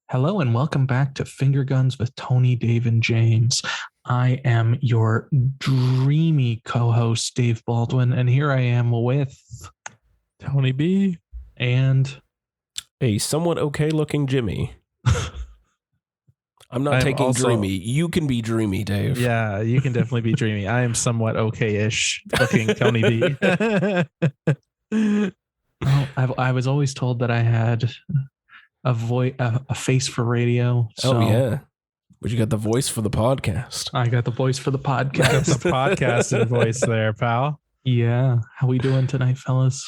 Hello and welcome back to Finger Guns with Tony, Dave, and James. I am your dreamy co-host, Dave Baldwin, and here I am with Tony B. and a somewhat okay-looking Jimmy. I'm not taking dreamy. You can be dreamy, Dave. Yeah, you can definitely be dreamy. I am somewhat okay-ish looking Tony B. I was always told that I had a face for radio. So oh yeah, but you got the voice for the podcast. I got the voice for the podcast. Got the podcasting voice there, pal. Yeah. How we doing tonight, fellas?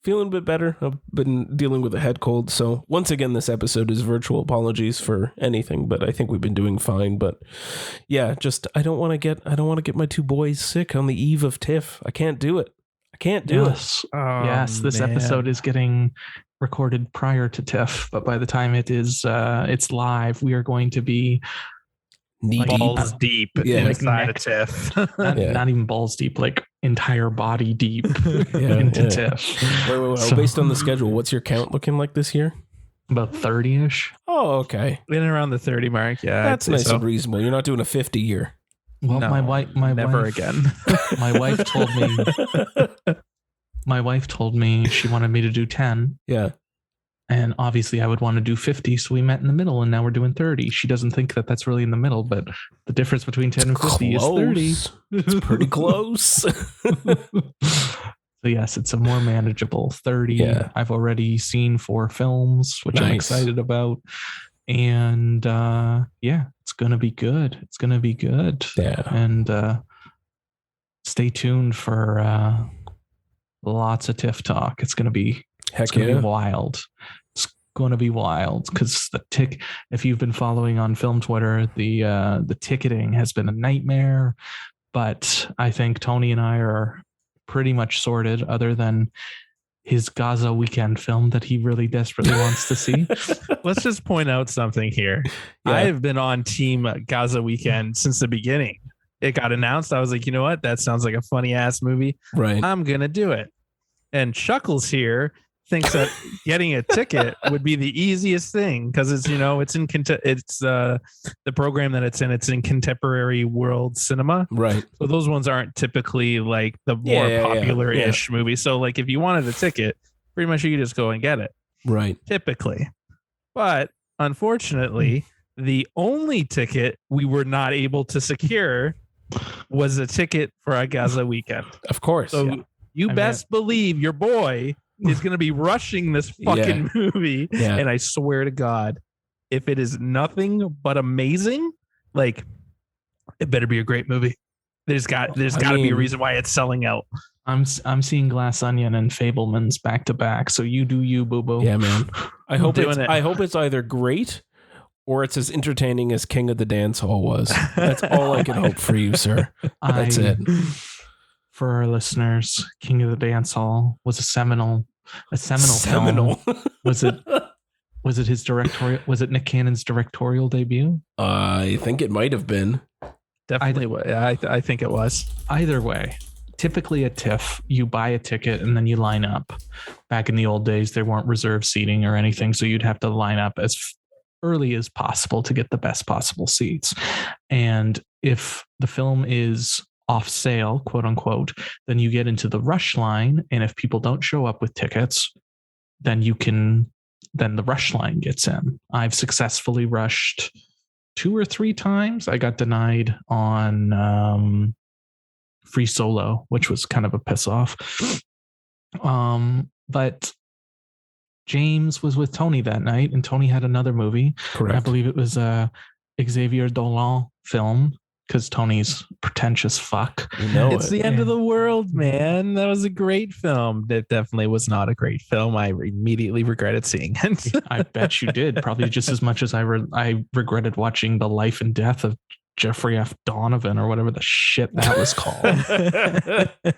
Feeling a bit better. I've been dealing with a head cold, so once again, this episode is virtual. Apologies for anything, but I think we've been doing fine. But yeah, just I don't want to get my two boys sick on the eve of TIFF. I can't do it. Yes. Yes, this episode is getting recorded prior to TIFF, but by the time it's live, we are going to be balls deep inside of TIFF. Not even balls deep, like entire body deep into TIFF. Wait. So, based on the schedule, what's your count looking like this year? About 30-ish. Oh, okay. In and around the 30 mark. Yeah, that's nice and reasonable. You're not doing a 50 year. Well, no, my wife, again. My wife told me she wanted me to do 10. Yeah. And obviously I would want to do 50. So we met in the middle and now we're doing 30. She doesn't think that that's really in the middle, but the difference between 10 and 50 is 30. It's pretty close. So yes, it's a more manageable 30. Yeah. I've already seen 4 films, which I'm excited about. And it's going to be good. It's going to be good. Yeah. And stay tuned for lots of TIFF talk. It's going to be be wild. It's going to be wild because if you've been following on film Twitter, the ticketing has been a nightmare, but I think Tony and I are pretty much sorted other than his Gaza weekend film that he really desperately wants to see. Let's just point out something here. Yeah. I've been on team Gaza weekend since the beginning. It got announced. I was like, you know what? That sounds like a funny ass movie. Right. I'm going to do it. And Chuckles here thinks that getting a ticket would be the easiest thing because it's the program that it's in contemporary world cinema. Right. So those ones aren't typically like the more popular-ish movies. So like if you wanted a ticket, pretty much you could just go and get it. Right. Typically. But unfortunately, the only ticket we were not able to secure was a ticket for a Gaza weekend. Of course. So you best believe your boy is going to be rushing this fucking movie. Yeah. And I swear to God, if it is nothing but amazing, like it better be a great movie. There's got to be a reason why it's selling out. I'm seeing Glass Onion and Fabelmans back to back. So you do you, boo boo. Yeah, man. I hope it's either great or it's as entertaining as King of the Dance Hall was. That's all I can hope for you, sir. That's it. For our listeners, King of the Dance Hall was a seminal film. Was it his directorial? Was it Nick Cannon's directorial debut? I think it might have been. Definitely. I think it was. Either way, typically at TIFF, you buy a ticket and then you line up. Back in the old days, there weren't reserved seating or anything, so you'd have to line up as early as possible to get the best possible seats. And if the film is off sale, quote unquote, then you get into the rush line. And if people don't show up with tickets, then the rush line gets in. I've successfully rushed 2 or 3 times. I got denied on Free Solo, which was kind of a piss off. But James was with Tony that night, and Tony had another movie. Correct. I believe it was a Xavier Dolan film, because Tony's pretentious fuck. It's the end of the world, man. That was a great film. That definitely was not a great film. I immediately regretted seeing it. I bet you did. Probably just as much as I regretted watching The Life and Death of Jeffrey F. Donovan or whatever the shit that was called.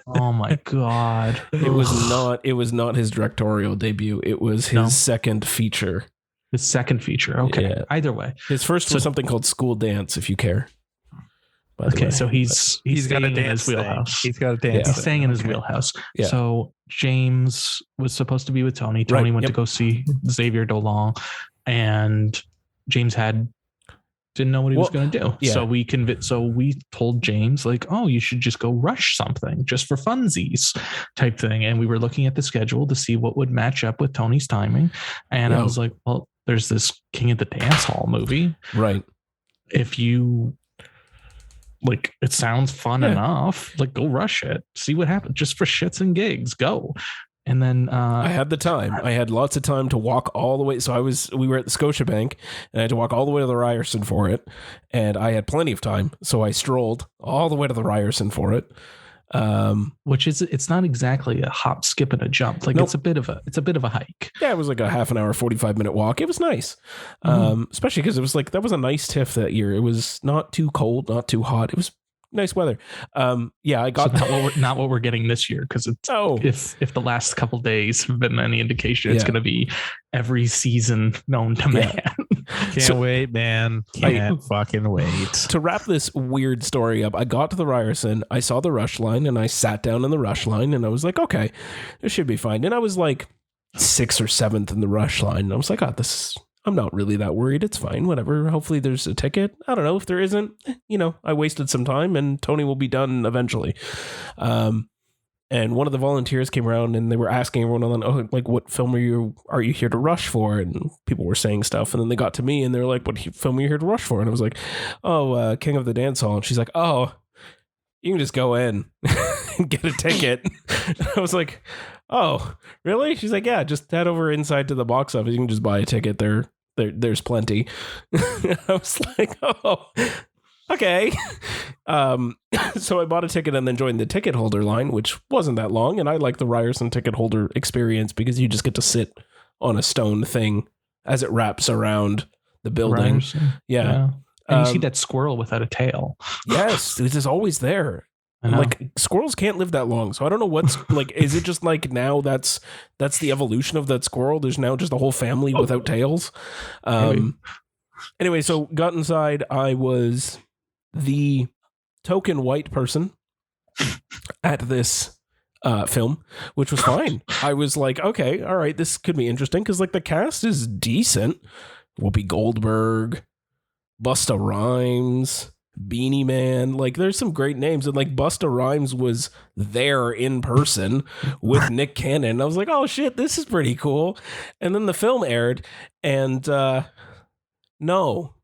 Oh my God. It was not his directorial debut. It was his second feature. His second feature. Okay. Yeah. Either way. His first was something called School Dance, if you care. Okay, so he's got a dance wheelhouse. He's got a dance. He's staying in his wheelhouse. Yeah. So James was supposed to be with Tony. Tony went to go see Xavier Dolan, and James didn't know what he was going to do. Yeah. So we told James like, oh, you should just go rush something just for funsies type thing. And we were looking at the schedule to see what would match up with Tony's timing. And I was like, well, there's this King of the Dance Hall movie. Right. If you like, it sounds fun enough, like go rush it, see what happens just for shits and gigs, go. And then I had the time. I had lots of time to walk all the way. So we were at the Scotiabank and I had to walk all the way to the Ryerson for it. And I had plenty of time. So I strolled all the way to the Ryerson for it. Which is, it's not exactly a hop, skip, and a jump. Like it's a bit of a hike. Yeah, it was like a half an hour, 45-minute walk. It was nice. Especially because it was like, that was a nice TIFF that year. It was not too cold, not too hot. It was nice weather. I got not what we're getting this year, because it's if the last couple days have been any indication, it's going to be every season known to man. Can't wait, man. Can't fucking wait. To wrap this weird story up, I got to the Ryerson, I saw the rush line, and I sat down in the rush line, and I was like, okay, this should be fine. And I was like 6th or 7th in the rush line, and I was like, I'm not really that worried. It's fine. Whatever. Hopefully there's a ticket. I don't know. If there isn't, I wasted some time and Tony will be done eventually. And one of the volunteers came around and they were asking everyone on, like, what film are you here to rush for? And people were saying stuff. And then they got to me and they're like, what film are you here to rush for? And I was like, King of the Dance Hall. And she's like, oh, you can just go in and get a ticket. I was like, oh, really? She's like, yeah, just head over inside to the box office. You can just buy a ticket there. There's plenty. I was like, oh, okay. So I bought a ticket and then joined the ticket holder line, which wasn't that long. And I like the Ryerson ticket holder experience because you just get to sit on a stone thing as it wraps around the building. Ryerson. Yeah. And you see that squirrel without a tail. Yes, it is always there. Like squirrels can't live that long. So I don't know what's like, is it just like now that's the evolution of that squirrel? There's now just a whole family without tails. Anyway, so got inside. I was the token white person at this film, which was fine. I was like, okay, all right, this could be interesting. Cause like the cast is decent. Whoopi Goldberg, Busta Rhymes, Beanie Man, like there's some great names, and like Busta Rhymes was there in person with Nick Cannon. I was like, oh shit, this is pretty cool. And then the film aired, and no,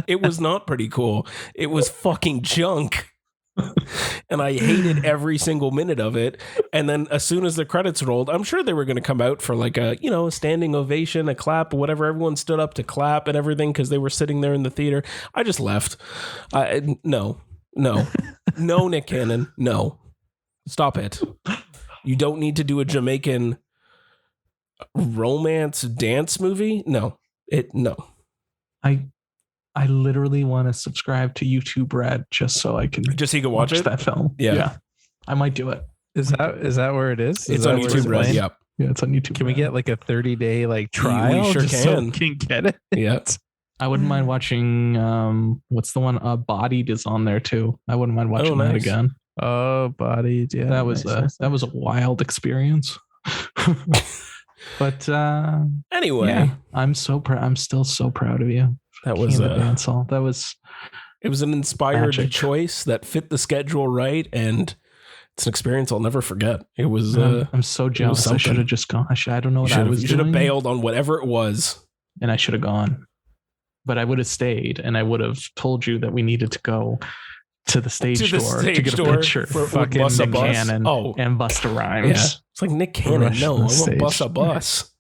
it was not pretty cool. It was fucking junk. And I hated every single minute of it. And then as soon as the credits rolled, I'm sure they were going to come out for like a standing ovation, a clap, or whatever. Everyone stood up to clap and everything because they were sitting there in the theater. I just left. No, Nick Cannon. No, stop it. You don't need to do a Jamaican romance dance movie. No. I literally want to subscribe to YouTube Red just so I can watch that film. Yeah. I might do it. Is that where it is? It's on YouTube Red. Yep. Yeah, it's on YouTube. Can we get like a 30-day like trial? We sure can. So we can get it. Yeah. I wouldn't mind watching what's the one? Bodied is on there too. I wouldn't mind watching that again. Oh, Bodied. Yeah. That was a wild experience. But anyway, yeah, I'm so proud. I'm still so proud of you. That was dance hall. It was an inspired magic choice that fit the schedule right, and it's an experience I'll never forget. It was. I'm so jealous. I should have just gone. I don't know what I was doing. You should have bailed on whatever it was, and I should have gone. But I would have stayed, and I would have told you that we needed to go to the stage door to get a picture for fucking Nick Cannon and Busta Rhymes. Yeah. It's like Nick Cannon. No, I want Busta Bus.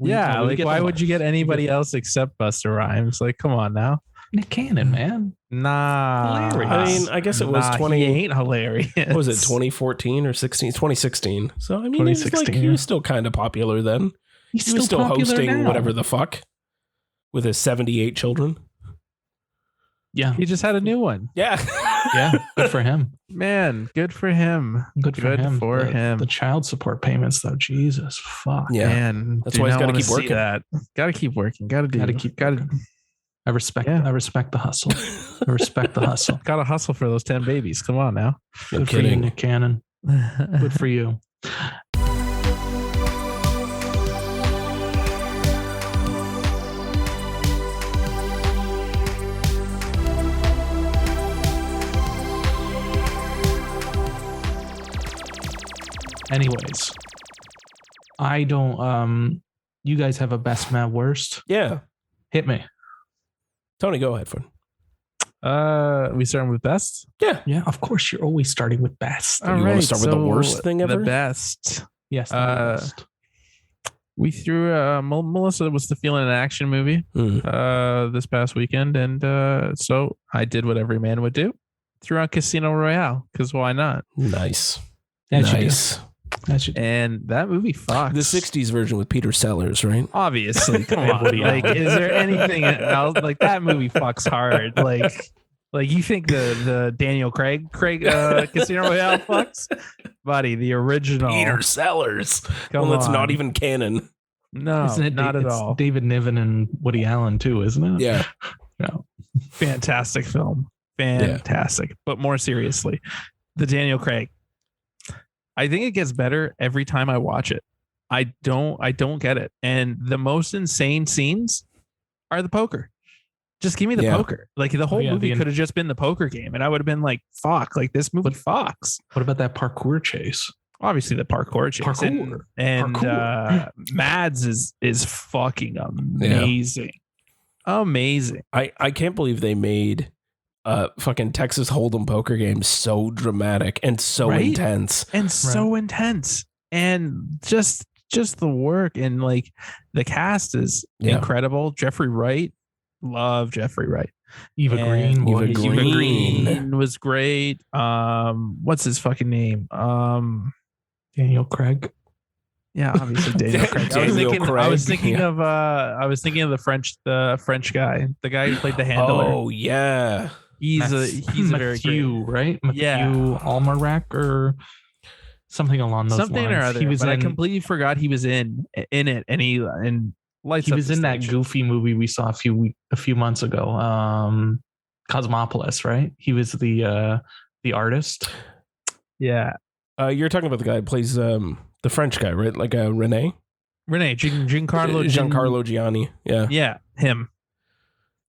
Yeah, like why would you get anybody else except Busta Rhymes? Like, come on now. Nick Cannon, man. Nah. Hilarious. I mean, I guess it was 20. He ain't hilarious. What was it, 2014 or 16? 2016. So, I mean, he was still kind of popular then. He was still hosting whatever the fuck with his 78 children. Yeah. He just had a new one. Yeah. Yeah. Good for him. Man, good for him. Good for him. The child support payments, though. Jesus, fuck. Yeah. Man, that's why he's got to keep working. Got to keep working. I respect the hustle. I respect the hustle. Got to hustle for those 10 babies. Come on now. Good for you, Nick Cannon. Good for you. Anyways, I don't. You guys have a best, mad, worst? Yeah. Hit me. Tony, go ahead, friend. We starting with best? Yeah. Yeah, of course. You're always starting with best. You want to start with the worst thing ever? The best. Yes. The best. We threw Melissa was the Feeling in Action movie this past weekend, and so I did what every man would do: threw on Casino Royale, because why not? Nice. Nice. And that movie fucks. The 60s version with Peter Sellers, right? Obviously. Come on. Like, is there anything else? Like, that movie fucks hard. Like you think the Daniel Craig Casino Royale fucks? Buddy, the original. Peter Sellers. Come it's on. not even canon. No, Isn't it not at all. David Niven and Woody Allen too, isn't it? Yeah. No. Fantastic film. Fantastic. Yeah. But more seriously, the Daniel Craig. I think it gets better every time I watch it. I don't get it. And the most insane scenes are the poker. Just give me the poker. Like the whole movie could have just been the poker game, and I would have been like, "Fuck!" Like this movie fucks. What about that parkour chase? Obviously, the parkour chase. And Mads is fucking amazing. Yeah. Amazing. I can't believe they made fucking Texas Hold'em poker game so dramatic and so intense and so intense, and just the work, and like the cast is incredible. Jeffrey Wright. Love Jeffrey Wright. Eva Green was great. What's his fucking name? Daniel Craig. Yeah, obviously Daniel Craig. I was thinking of the French guy, the guy who played the handler. Oh yeah, he's a very great, right? Matthew Almarac or something along those lines. Or other. He was. I completely forgot he was in it, and he was in that goofy movie we saw a few months ago, Cosmopolis, right? He was the artist. Yeah. You're talking about the guy who plays the French guy, right? Like Giancarlo Gianni. Yeah. Yeah, him.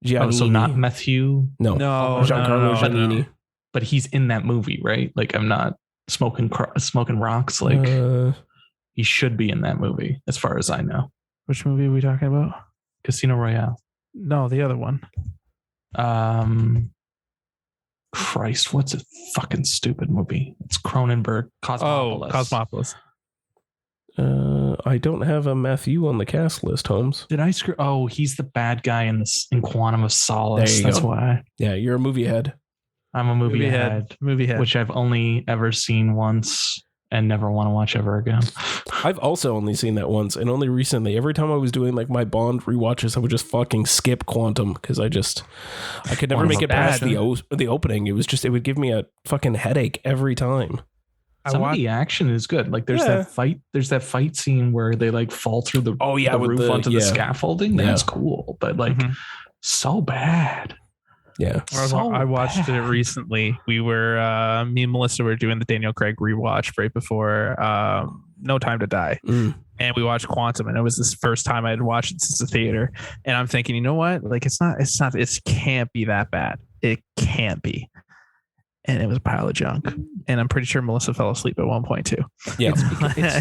Giannini. So not Matthew. No. Giancarlo Giannini. But he's in that movie, right? Like I'm not smoking rocks. Like he should be in that movie, as far as I know. Which movie are we talking about? Casino Royale. No, the other one. Christ, what's a fucking stupid movie? It's Cronenberg. Cosmopolis. Oh, Cosmopolis. I don't have a Matthew on the cast list, Holmes. Did I screw? Oh, he's the bad guy in Quantum of Solace. That's why. Yeah, you're a movie head. I'm a movie head, which I've only ever seen once and never want to watch ever again. I've also only seen that once, and only recently. Every time I was doing like my Bond rewatches, I would just fucking skip Quantum because I could never make it past the opening. It would give me a fucking headache every time. Some of the action is good. Like there's that fight scene where they like fall through the roof onto the scaffolding. That's cool, but like so bad. Yeah, I watched it recently. We were me and Melissa were doing the Daniel Craig rewatch right before No Time to Die, and we watched Quantum, and it was this first time I had watched it since the theater. And I'm thinking, you know what? Like it can't be that bad. It can't be. And it was a pile of junk. And I'm pretty sure Melissa fell asleep at one point too. Yeah,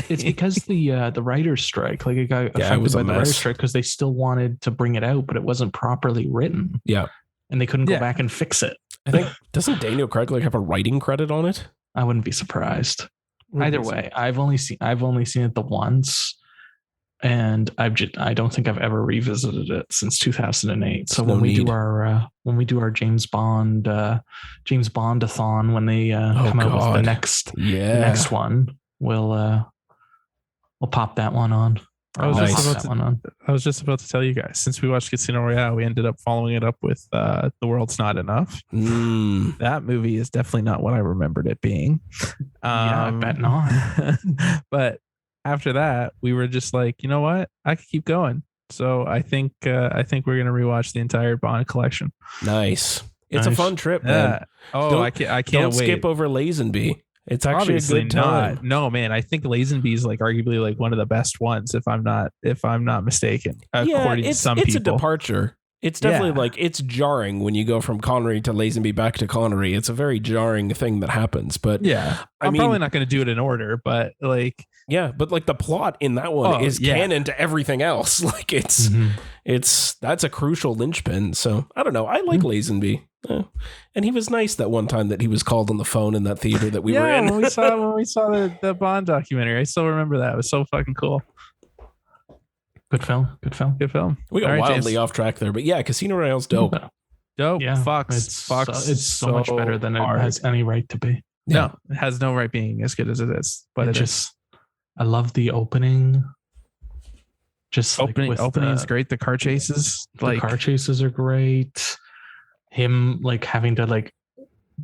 it's because the writer's strike. Like it got affected by the writer's strike because they still wanted to bring it out, but it wasn't properly written. Yeah. And they couldn't go back and fix it. I think doesn't Daniel Craig like have a writing credit on it? I wouldn't be surprised. Either way, I've only seen it the once, and I don't think I've ever revisited it since 2008. So when we do our James Bond-a-thon, when they come out with the next one, we'll pop that one on. I was just about to tell you guys, since we watched Casino Royale, we ended up following it up with The World's Not Enough. That movie is definitely not what I remembered it being. I bet not. But after that, we were just like, you know what? I could keep going. So I think we're gonna rewatch the entire Bond collection. Nice. It's a fun trip, man. I can't don't wait. Skip over Lazenby. It's actually Obviously a good time. No, man. I think Lazenby is like arguably like one of the best ones, if I'm not mistaken. According to some people, it's a departure. It's definitely like, it's jarring when you go from Connery to Lazenby back to Connery. It's a very jarring thing that happens. But yeah, I'm probably not going to do it in order, but like, yeah, but like the plot in that one is canon to everything else. Like it's that's a crucial linchpin. So I don't know. I like Lazenby. And he was nice that one time that he was called on the phone in that theater that we were in. when we saw the Bond documentary. I still remember that. It was so fucking cool. Good film. We got wildly off track there, but yeah, Casino Royale's dope. Dope. Yeah, Fox. It's so much better than it has any right to be. No, it has no right being as good as it is. But I love the opening. Just opening is great. The car chases, the car chases are great. Him like having to like,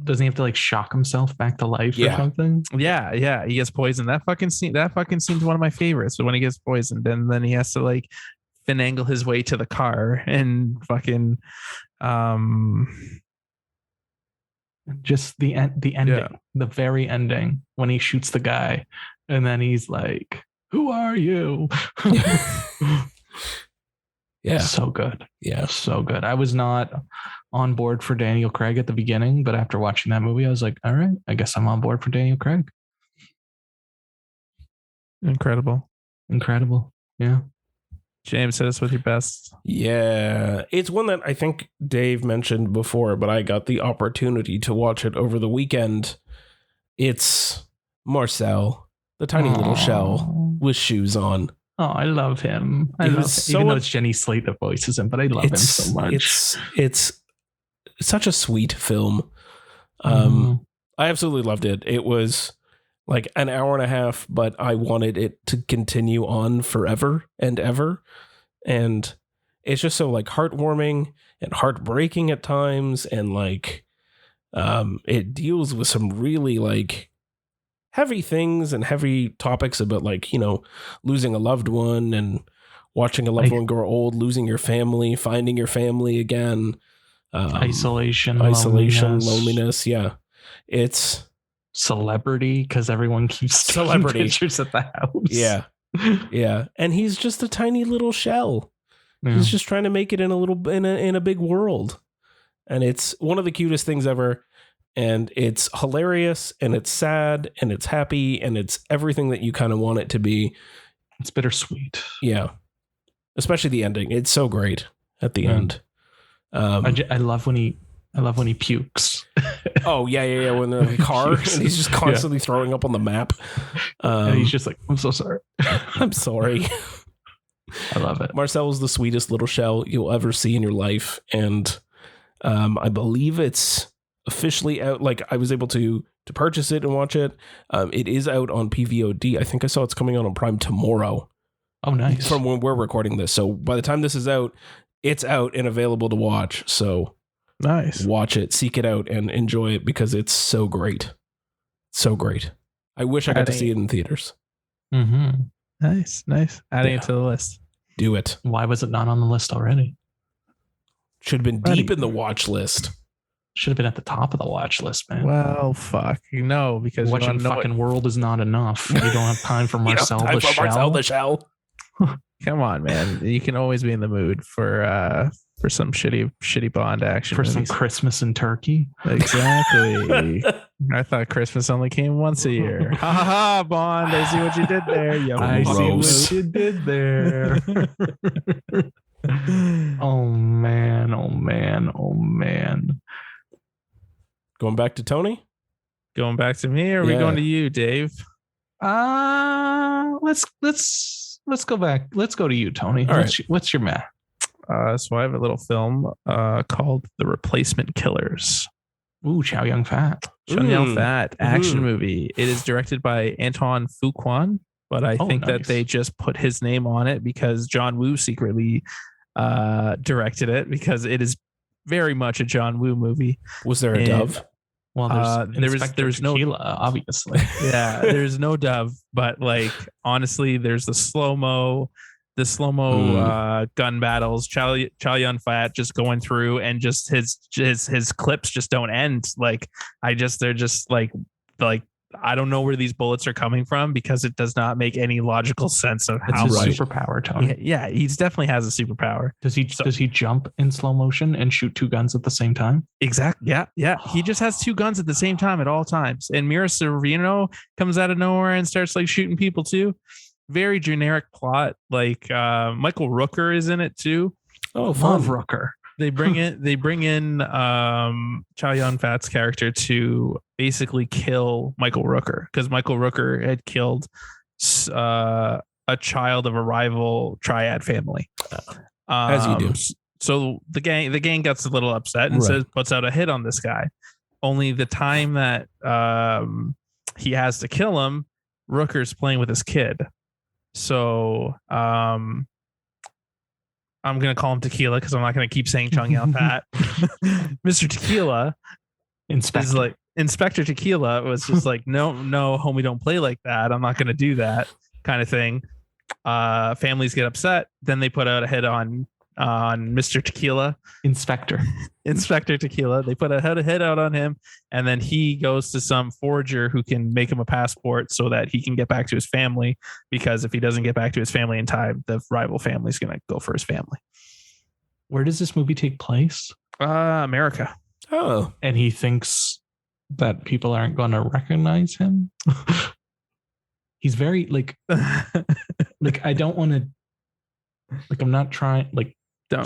doesn't he have to like shock himself back to life or something? Yeah. He gets poisoned. That fucking scene's one of my favorites. So when he gets poisoned, and then he has to like finagle his way to the car and fucking just the ending, the very ending when he shoots the guy, and then he's like, "Who are you?" Yeah, so good. Yeah, so good. I was not on board for Daniel Craig at the beginning, but after watching that movie, I was like, all right, I guess I'm on board for Daniel Craig. Incredible. Yeah. James, hit us with your best. Yeah, it's one that I think Dave mentioned before, but I got the opportunity to watch it over the weekend. It's Marcel, the tiny little shell with shoes on. Oh, I love him. Even though it's Jenny Slate that voices him, but I love him so much. It's such a sweet film. I absolutely loved it. It was like an hour and a half, but I wanted it to continue on forever and ever. And it's just so like heartwarming and heartbreaking at times. And like, it deals with some really like heavy things and heavy topics about like, you know, losing a loved one and watching a loved one grow old, losing your family, finding your family again. Isolation, loneliness. Yeah. It's celebrity because everyone keeps taking pictures at the house. Yeah. Yeah. And he's just a tiny little shell. Yeah. He's just trying to make it in a big world. And it's one of the cutest things ever. And it's hilarious and it's sad and it's happy and it's everything that you kind of want it to be. It's bittersweet. Yeah. Especially the ending. It's so great at the end. I love when he pukes. Oh yeah. When they're in the car and he's just constantly throwing up on the map. And he's just like, I'm so sorry. I'm sorry. I love it. Marcel is the sweetest little shell you'll ever see in your life. And I believe it's officially out. Like I was able to purchase it and watch it. It is out on PVOD. I think I saw it's coming out on Prime tomorrow. Oh, nice. From when we're recording this. So by the time this is out, it's out and available to watch. So nice. Watch it, seek it out, and enjoy it because it's so great. So great. I wish I got to see it in theaters. Mm-hmm. Nice. Adding it to the list. Do it. Why was it not on the list already? Should have been deep in the watch list. Should have been at the top of the watch list, man. Well, fuck. No, because watching fucking World is not enough. You don't have time for Marcel the Shell. Come on, man. You can always be in the mood for some shitty Bond action. For some Christmas in Turkey. Exactly. I thought Christmas only came once a year. Ha ha ha, Bond. I see what you did there. I see what you did there. Oh man. Going back to Tony? Going back to me, or are we going to you, Dave? Let's go back. Let's go to you, Tony. What's your math? So I have a little film called The Replacement Killers. Ooh, Chow Yun-Fat. Action movie. It is directed by Anton Fuqua, but I think that they just put his name on it because John Woo secretly directed it because it is very much a John Woo movie. Was there a dove? Well, there's no tequila, obviously. Yeah, there's no dove, but like honestly, there's the slow-mo gun battles. Chow Yun-Fat just going through and just his clips just don't end. Like they're just like I don't know where these bullets are coming from because it does not make any logical sense of how it's much. his superpower, Tony. Yeah, he definitely has a superpower. Does he jump in slow motion and shoot 2 guns at the same time? Exactly. Yeah. He just has 2 guns at the same time at all times. And Mira Sorvino comes out of nowhere and starts like shooting people too. Very generic plot. Like Michael Rooker is in it too. Oh, Love fun. Rooker. They bring in Chow Yun-Fat's character to basically kill Michael Rooker because Michael Rooker had killed a child of a rival triad family. As you do. So the gang gets a little upset and puts out a hit on this guy. Only the time that he has to kill him, Rooker's playing with his kid. So I'm going to call him Tequila because I'm not going to keep saying Chung Yao Fat. Mr. Tequila is like, Inspector Tequila was just like, no, homie, don't play like that. I'm not going to do that kind of thing. Families get upset. Then they put out a hit on Mr. Tequila. Inspector Tequila. They put a hit out on him. And then he goes to some forger who can make him a passport so that he can get back to his family. Because if he doesn't get back to his family in time, the rival family is going to go for his family. Where does this movie take place? America. Oh. And he thinks that people aren't going to recognize him. He's very like I don't want to, like, I'm not trying, like,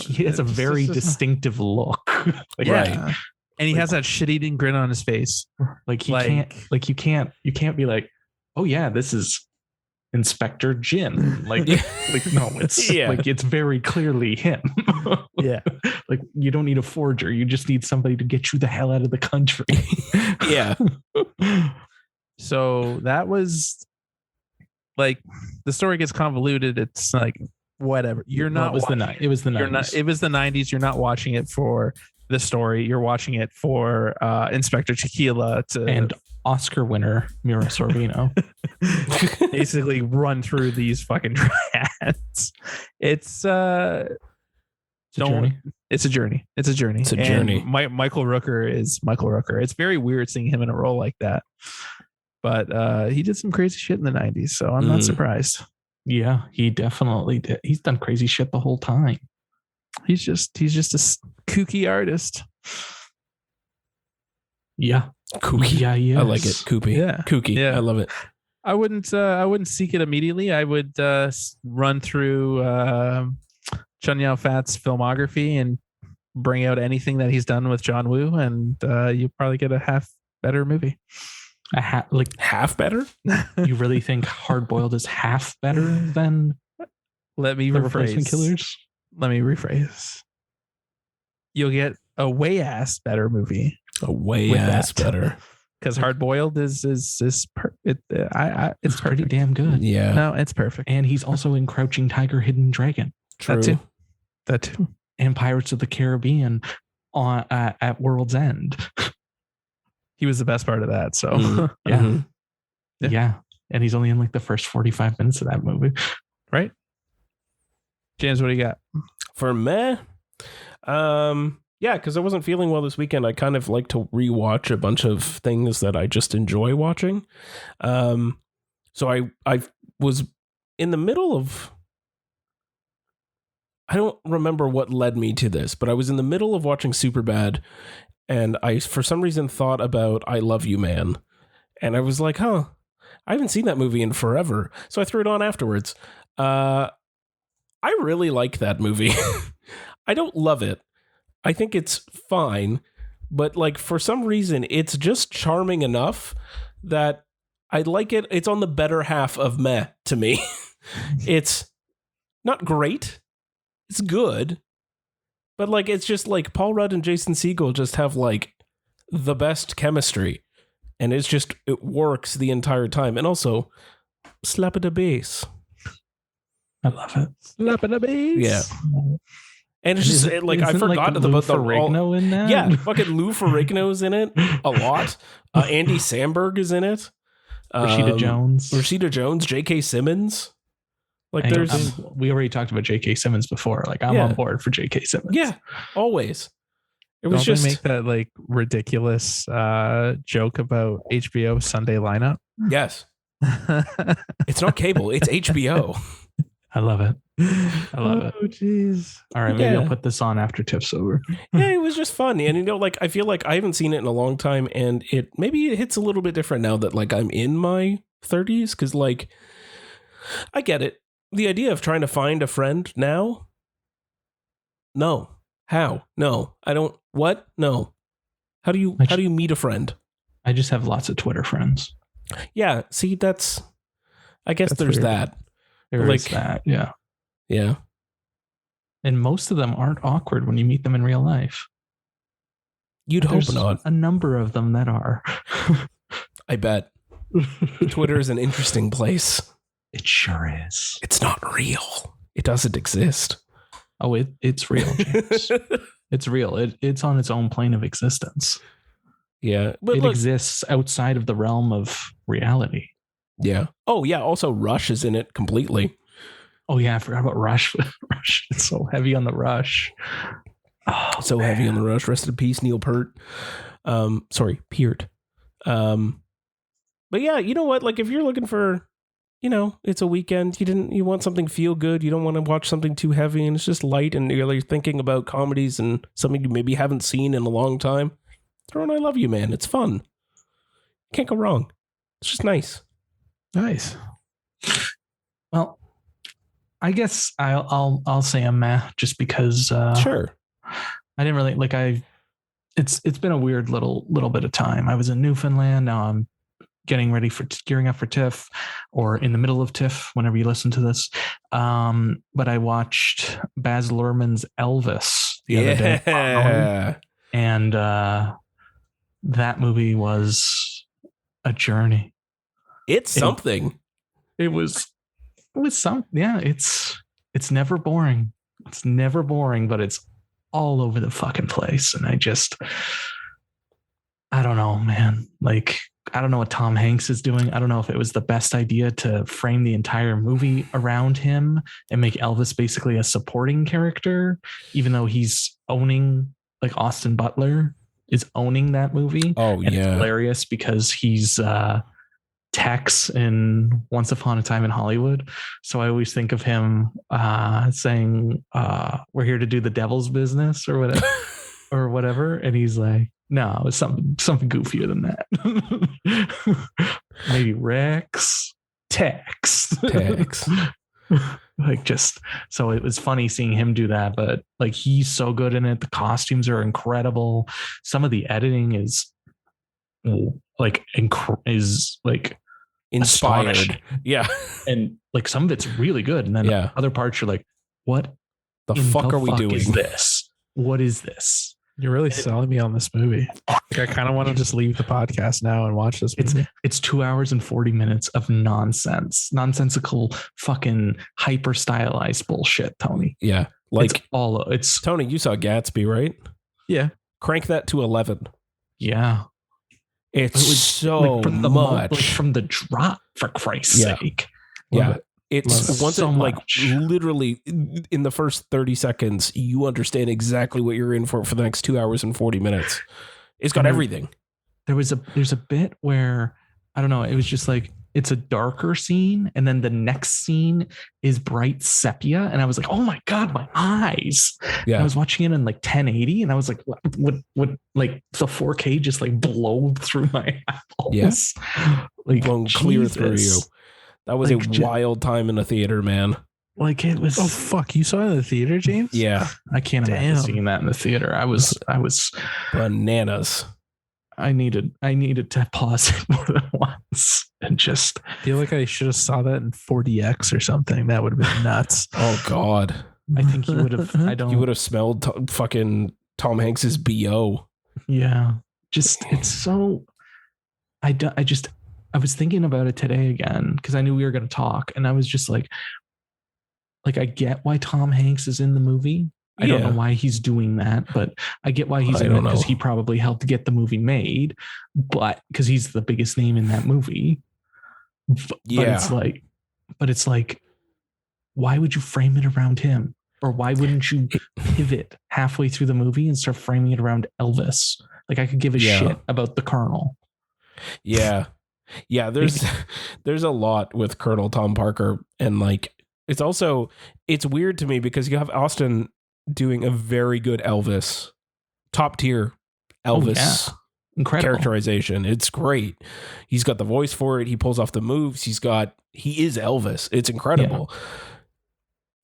he has a very distinctive look. Right. And he has that shit-eating grin on his face. Like he can't, like, you can't be like, oh yeah, this is Inspector Jin. Like no, it's like, it's very clearly him. Yeah. Like, you don't need a forger. You just need somebody to get you the hell out of the country. Yeah. So that was like, the story gets convoluted. It's like, whatever. You're not. It was the 90s. It was the 90s. You're not watching it for the story. You're watching it for Inspector Tequila and Oscar winner Mira Sorvino basically run through these fucking triads. It's a journey. It's a journey. Michael Rooker is Michael Rooker. It's very weird seeing him in a role like that. But he did some crazy shit in the 90s, so I'm not surprised. Yeah, he definitely did. He's done crazy shit the whole time. He's just a kooky artist. Yeah. Kooky. Yeah, yeah. I like it. Kooky. Yeah. Kooky. Yeah. I love it. I wouldn't seek it immediately. I would run through Chun Yao Fat's filmography and bring out anything that he's done with John Woo, and you'll probably get a half better movie. Half better? You really think Hard Boiled is half better than Let me The Replacement Killers? Let me rephrase. You'll get a way ass better movie. A way ass better. Because Hard Boiled it's pretty damn good. Yeah. No, it's perfect. And he's also in Crouching Tiger, Hidden Dragon. True. That too. And Pirates of the Caribbean at World's End. He was the best part of that. So Yeah. And he's only in like the first 45 minutes of that movie. Right. James, what do you got? For me? Yeah, because I wasn't feeling well this weekend. I kind of like to rewatch a bunch of things that I just enjoy watching. So I was in the middle of, I don't remember what led me to this, but I was in the middle of watching Superbad, and I, for some reason, thought about I Love You, Man. And I was like, I haven't seen that movie in forever. So I threw it on afterwards. I really like that movie. I don't love it. I think it's fine. But like, for some reason, it's just charming enough that I like it. It's on the better half of meh to me. It's not great. It's good. But like, it's just like Paul Rudd and Jason Segel just have like the best chemistry. And it's just, it works the entire time. And also, slap at the bass. I love it. Slap at the bass. Yeah. And it's just like, I forgot about the Ferrigno in that. Yeah, fucking Lou Ferrigno's in it a lot. Andy Samberg is in it. Rashida Jones, J.K. Simmons. Like, we already talked about J.K. Simmons before. Like, I'm on board for J.K. Simmons. Yeah, always. It was Don't just they make that like ridiculous joke about HBO Sunday lineup. Yes. It's not cable, it's HBO. I love it. I love it. Oh, jeez. All right, maybe I'll put this on after TIFF's over. Yeah, it was just fun. And, you know, like, I feel like I haven't seen it in a long time, and it hits a little bit different now that, like, I'm in my 30s, because, like, I get it. The idea of trying to find a friend now? No. How? No. I don't. What? No. How do you meet a friend? I just have lots of Twitter friends. Yeah, see, I guess there's weird. that. There is that, yeah. Yeah. And most of them aren't awkward when you meet them in real life. You'd hope not. A number of them that are. I bet. Twitter is an interesting place. It sure is. It's not real. It doesn't exist. Oh, it's real, James. It's real. It's on its own plane of existence. Yeah. But it exists outside of the realm of reality. Yeah. Oh, yeah. Also, Rush is in it completely. Oh, yeah. I forgot about Rush. Rush. It's so heavy on the Rush. Oh, so heavy on the Rush. Rest in peace, Neil Peart. Peart. But yeah, you know what? Like, if you're looking for, you know, it's a weekend, you want something feel good. You don't want to watch something too heavy, and it's just light, and you're like thinking about comedies and something you maybe haven't seen in a long time. Throw in I Love You, Man. It's fun. Can't go wrong. It's just nice. Nice. Well, I guess I'll say a meh just because sure. I didn't really like it's been a weird little bit of time. I was in Newfoundland. Now I'm gearing up for TIFF, or in the middle of TIFF whenever you listen to this. But I watched Baz Luhrmann's Elvis the other day. And that movie was a journey. It's something. It was some, yeah, it's never boring. It's never boring, but it's all over the fucking place. And I don't know, man. Like, I don't know what Tom Hanks is doing. I don't know if it was the best idea to frame the entire movie around him and make Elvis basically a supporting character, even though he's owning, like, Austin Butler is owning that movie. Oh, and yeah. It's hilarious because he's Tex in Once Upon a Time in Hollywood. So I always think of him saying, we're here to do the devil's business or whatever, or whatever. And he's like, no, it's something goofier than that. Maybe Rex, Tex. Like, just, so it was funny seeing him do that, but like, he's so good in it. The costumes are incredible. Some of the editing is like inspired. Yeah. And like, some of it's really good. And then other parts you're like, what the fuck are we doing? Is this? What is this? You're really selling me on this movie. Like, I kind of want to just leave the podcast now and watch this movie. It's 2 hours and 40 minutes of nonsensical, fucking hyper stylized bullshit, Tony. Yeah. Like, it's Tony, you saw Gatsby, right? Yeah. Crank that to 11. Yeah. It was so like, from the much. Like, from the drop, for Christ's sake. Yeah. It's once so it, like, much. literally in the first 30 seconds, you understand exactly what you're in for the next 2 hours and 40 minutes. It's got everything. There's a bit where, I don't know, it was just like, it's a darker scene, and then the next scene is bright sepia, and I was like, oh my God, my eyes. Yeah. And I was watching it in like 1080, and I was like, what like the 4K just like blow through my eyeballs. Yes. Like, blown clear through you. That was like, a wild time in a theater, man. Like, it was. Oh fuck! You saw it in the theater, James? Yeah. I can't imagine seeing that in the theater. I was bananas. I needed to pause it more than once and just feel like I should have saw that in 40X or something. That would have been nuts. Oh God. I think you would have. You would have smelled fucking Tom Hanks's BO. Yeah. Just, it's so. I was thinking about it today again because I knew we were going to talk, and I was just like, I get why Tom Hanks is in the movie. I don't know why he's doing that, but I get why he's in it, because he probably helped get the movie made, but because he's the biggest name in that movie. But it's like, why would you frame it around him? Or why wouldn't you pivot halfway through the movie and start framing it around Elvis? Like, I could give a shit about the Colonel. Yeah. Yeah, there's a lot with Colonel Tom Parker, and like it's weird to me because you have Austin doing a very good Elvis, top tier Elvis Incredible characterization. It's great. He's got the voice for it. He pulls off the moves. He is Elvis. It's incredible. Yeah.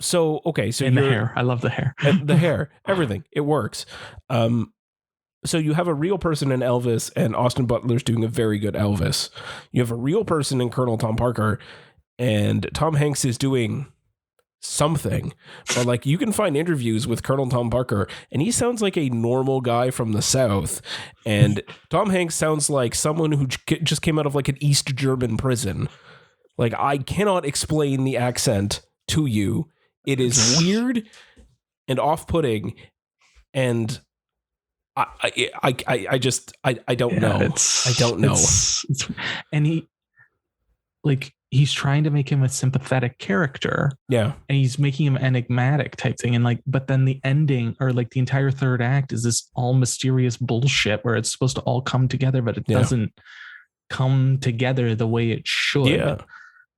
So okay, so and the hair. I love the hair. The hair, everything. It works. So you have a real person in Elvis, and Austin Butler's doing a very good Elvis. You have a real person in Colonel Tom Parker, and Tom Hanks is doing something. But like, you can find interviews with Colonel Tom Parker, and he sounds like a normal guy from the South, and Tom Hanks sounds like someone who just came out of like an East German prison. Like, I cannot explain the accent to you. It is weird and off-putting, and I don't know. I don't know. And he's trying to make him a sympathetic character. Yeah. And he's making him enigmatic type thing. And like, but then the ending, or like the entire third act, is this all mysterious bullshit where it's supposed to all come together, but it doesn't come together the way it should. Yeah.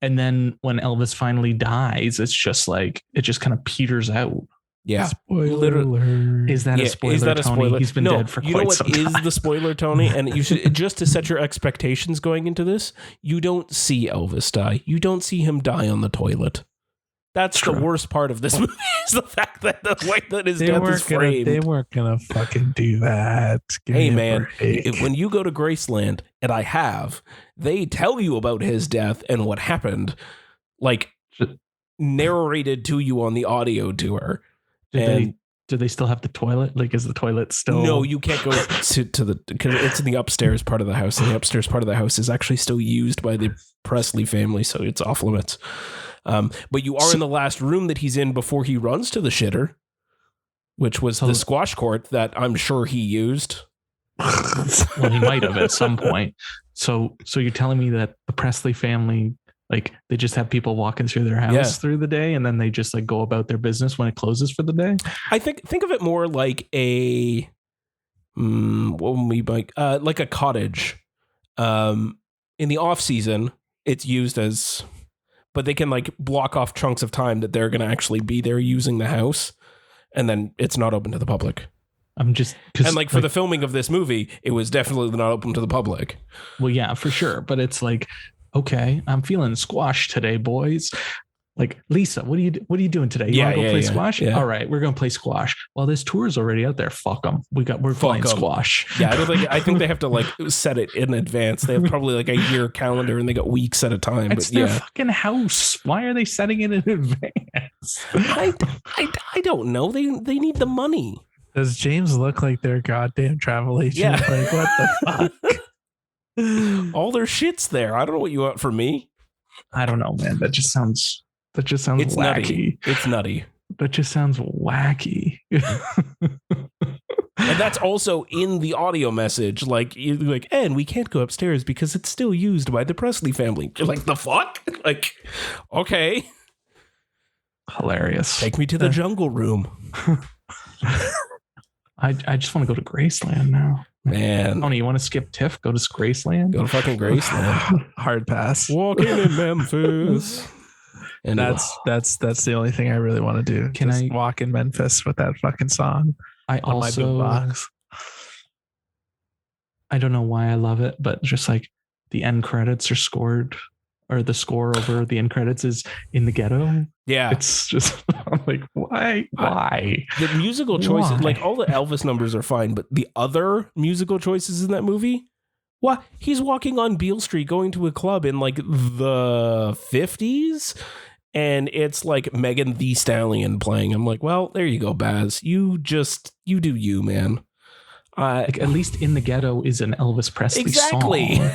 And then when Elvis finally dies, it's just like, it just kind of peters out. Yeah. Spoiler. Is that a spoiler, is that a spoiler? Tony? He's been dead for quite some time. You know what is the spoiler, Tony? And you should, just to set your expectations going into this, you don't see Elvis die. You don't see him die on the toilet. That's the worst part of this movie, is the fact that the way that his death is framed. They weren't going to fucking do that. Hey, man, when you go to Graceland, and I have, they tell you about his death and what happened, like narrated to you on the audio tour. Do they still have the toilet? Like, is the toilet still? No, you can't go to the, because it's in the upstairs part of the house, and the upstairs part of the house is actually still used by the Presley family, so it's off limits. But you are in the last room that he's in before he runs to the shitter, which was the squash court that I'm sure he used. Well, he might have at some point. So you're telling me that the Presley family, like, they just have people walking through their house through the day, and then they just like go about their business when it closes for the day? I think of it more like a like a cottage. In the off season, it's used as, but they can like block off chunks of time that they're going to actually be there using the house, and then it's not open to the public. And like for the filming of this movie, it was definitely not open to the public. Well, yeah, for sure. But it's like, okay, I'm feeling squash today, boys. Like, Lisa, what are you doing today? You want to go play squash? Yeah. All right, we're going to play squash. Well, this tour's already out there. Fuck them. We're playing squash. Yeah, I think they have to like set it in advance. They have probably like a year calendar, and they got weeks at a time. It's their fucking house. Why are they setting it in advance? I don't know. They need the money. Does James look like their goddamn travel agent? Yeah. Like, what the fuck? All their shit's there. I don't know what you want from me. I don't know, man. That just sounds it's wacky. Nutty. It's nutty. That just sounds wacky. And that's also in the audio message. Like, you're like, and we can't go upstairs because it's still used by the Presley family. You're like, the fuck? Like, okay. Hilarious. Take me to the jungle room. I just want to go to Graceland now. Man. Tony, you want to skip TIFF? Go to Graceland? Go to fucking Graceland. Hard pass. Walking in Memphis. And that's the only thing I really want to do. Can I walk in Memphis with that fucking song? I don't know why I love it, but just like the end credits are scored, or the score over the end credits is in the ghetto. Yeah. It's just, I'm like, why? The musical choices, like all the Elvis numbers are fine, but the other musical choices in that movie, what? He's walking on Beale Street going to a club in like the 50s, and it's like Megan Thee Stallion playing. I'm like, well, there you go, Baz. You do you, man. Like, at least In the Ghetto is an Elvis Presley song.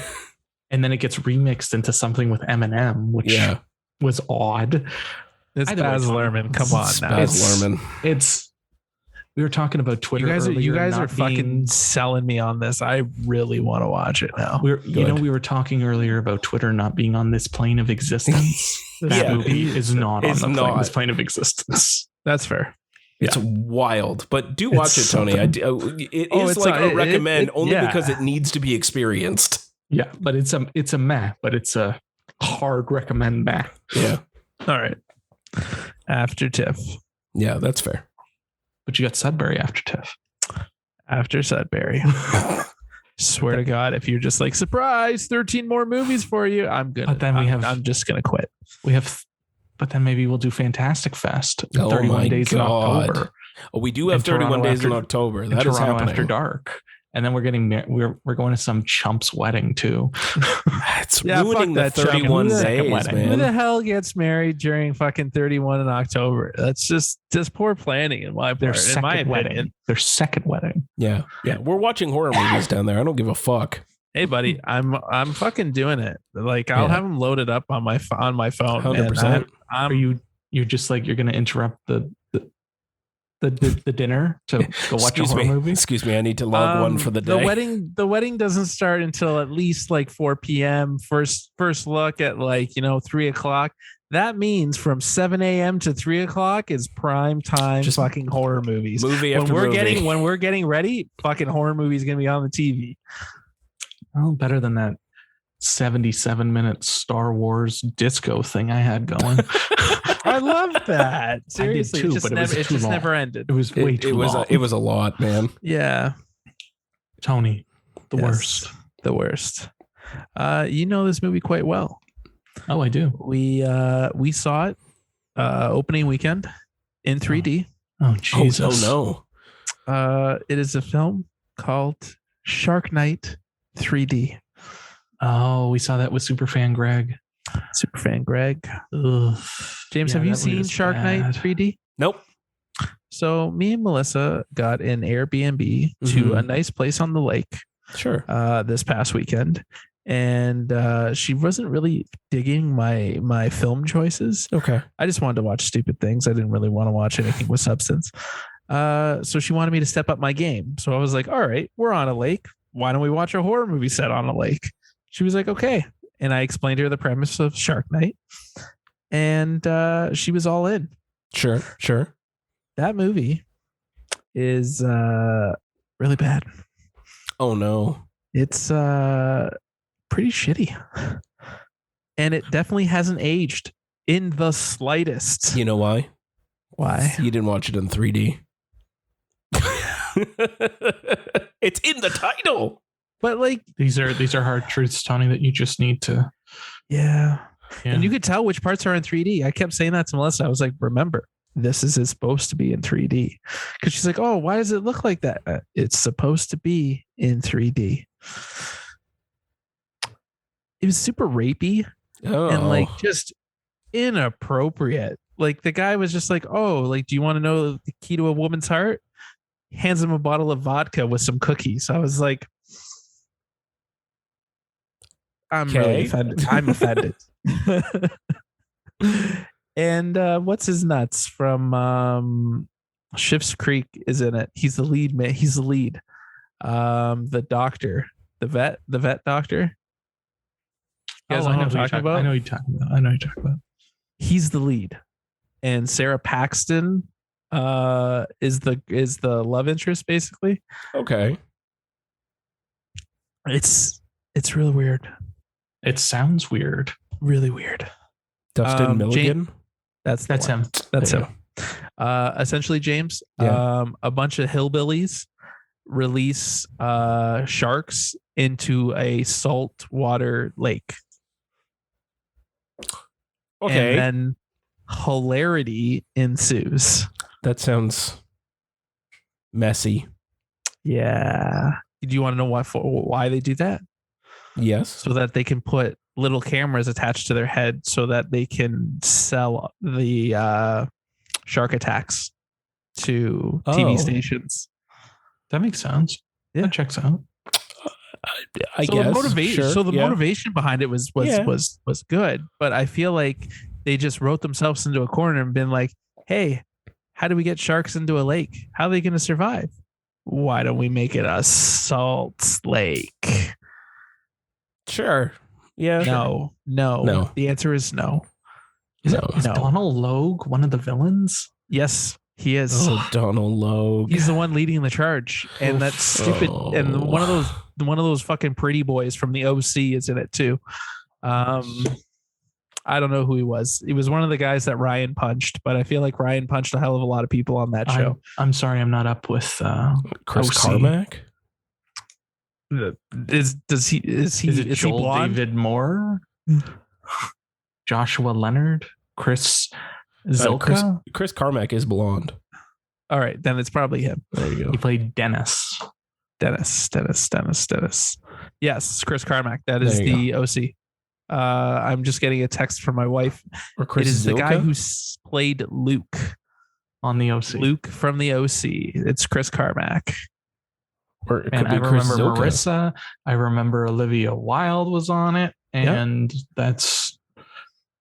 And then it gets remixed into something with Eminem, which was odd. It's Baz Luhrmann. Come on now. Baz Luhrmann. We were talking about Twitter. You guys are fucking selling me on this. I really want to watch it now. We were talking earlier about Twitter not being on this plane of existence. This movie is not on this plane of existence. That's fair. It's wild, but do watch it, Tony. It is like a recommend only because it needs to be experienced. Yeah, but it's a meh, but it's a hard recommend meh. Yeah. All right. After TIFF. Yeah, that's fair. But you got Sudbury after TIFF. After Sudbury. Swear to God, if you're just like, surprise, 13 more movies for you, I'm good. But then I'm just gonna quit. But then maybe we'll do Fantastic Fest. 31 days in October. Oh, we do have 31 days in October. That is happening. After dark. And then we're going to some chump's wedding too. It's ruining the 31 days, man. Who the hell gets married during fucking 31 in October? That's just poor planning in my part. In my opinion. Their second wedding. Yeah. We're watching horror movies down there. I don't give a fuck. Hey, buddy, I'm fucking doing it. Like, I'll have them loaded up on my phone. 100%. You're just like, you're going to interrupt the dinner to go watch a horror movie? Excuse me, I need to log one for the day. The wedding doesn't start until at least like 4 p.m. First look at 3 o'clock. That means from 7 a.m. to 3 o'clock is prime time just fucking horror movies. When we're getting ready, fucking horror movies gonna be on the TV. Oh, better than that 77-minute Star Wars disco thing I had going. I love that. Seriously, I did too, it just never ended. It was way too long. It was a lot, man. Yeah. Tony, the worst. The worst. You know this movie quite well. Oh, I do. We saw it opening weekend in 3D. Oh, Jesus. Oh no. It is a film called Shark Night 3D. Oh, we saw that with Superfan Greg. Ugh. James, have you seen Shark Night 3D? Nope. So me and Melissa got an Airbnb to a nice place on the lake. Sure. This past weekend, and she wasn't really digging my film choices. Okay. I just wanted to watch stupid things. I didn't really want to watch anything with substance. So she wanted me to step up my game. So I was like, all right, we're on a lake. Why don't we watch a horror movie set on a lake? She was like, okay. And I explained to her the premise of Shark Night, and she was all in. Sure. That movie is really bad. Oh no. It's pretty shitty. And it definitely hasn't aged in the slightest. You know why? Why? You didn't watch it in 3D. It's in the title. But like these are hard truths, Tony, that you just need to. Yeah. And you could tell which parts are in 3D. I kept saying that to Melissa. I was like, remember, this is supposed to be in 3D. Because she's like, oh, why does it look like that? It's supposed to be in 3D. It was super rapey and like just inappropriate. Like the guy was just like, oh, like, do you want to know the key to a woman's heart? Hands him a bottle of vodka with some cookies. I was like, I'm really offended. I'm offended. And what's his nuts from Schiff's Creek is in it. He's the lead man. He's the lead. The doctor, the vet doctor. You guys know what I'm talking about? I know you're talking about. He's the lead. And Sarah Paxton is the love interest, basically. Okay. It's really weird. It sounds weird. Really weird. Dustin Milligan? That's him. That's him. Essentially, James, a bunch of hillbillies release sharks into a saltwater lake. Okay. And then hilarity ensues. That sounds messy. Yeah. Do you want to know why they do that? Yes. So that they can put little cameras attached to their head so that they can sell the shark attacks to TV stations. That makes sense. Yeah. That checks out. I guess. The motivation behind it was good, but I feel like they just wrote themselves into a corner and been like, hey, how do we get sharks into a lake? How are they going to survive? Why don't we make it a salt lake? Sure. Yeah. No. The answer is no. Is Donald Logue one of the villains? Yes, he is. Oh, Donald Logue. He's the one leading the charge, and that stupid and one of those fucking pretty boys from the OC is in it too. I don't know who he was. He was one of the guys that Ryan punched, but I feel like Ryan punched a hell of a lot of people on that show. I'm sorry, I'm not up with Chris OC. Carmack. Is it Joel he blonde? David Moore? Joshua Leonard? Chris Zilka? Chris Carmack is blonde. All right, then it's probably him. There you go. He played Dennis. Dennis. Yes, Chris Carmack. That is the OC. I'm just getting a text from my wife. Or Chris It is Zilka? the guy who played Luke on the OC. Luke from the OC. It's Chris Carmack. Or it And could I be Chris remember Zilka. Marissa. I remember Olivia Wilde was on it, and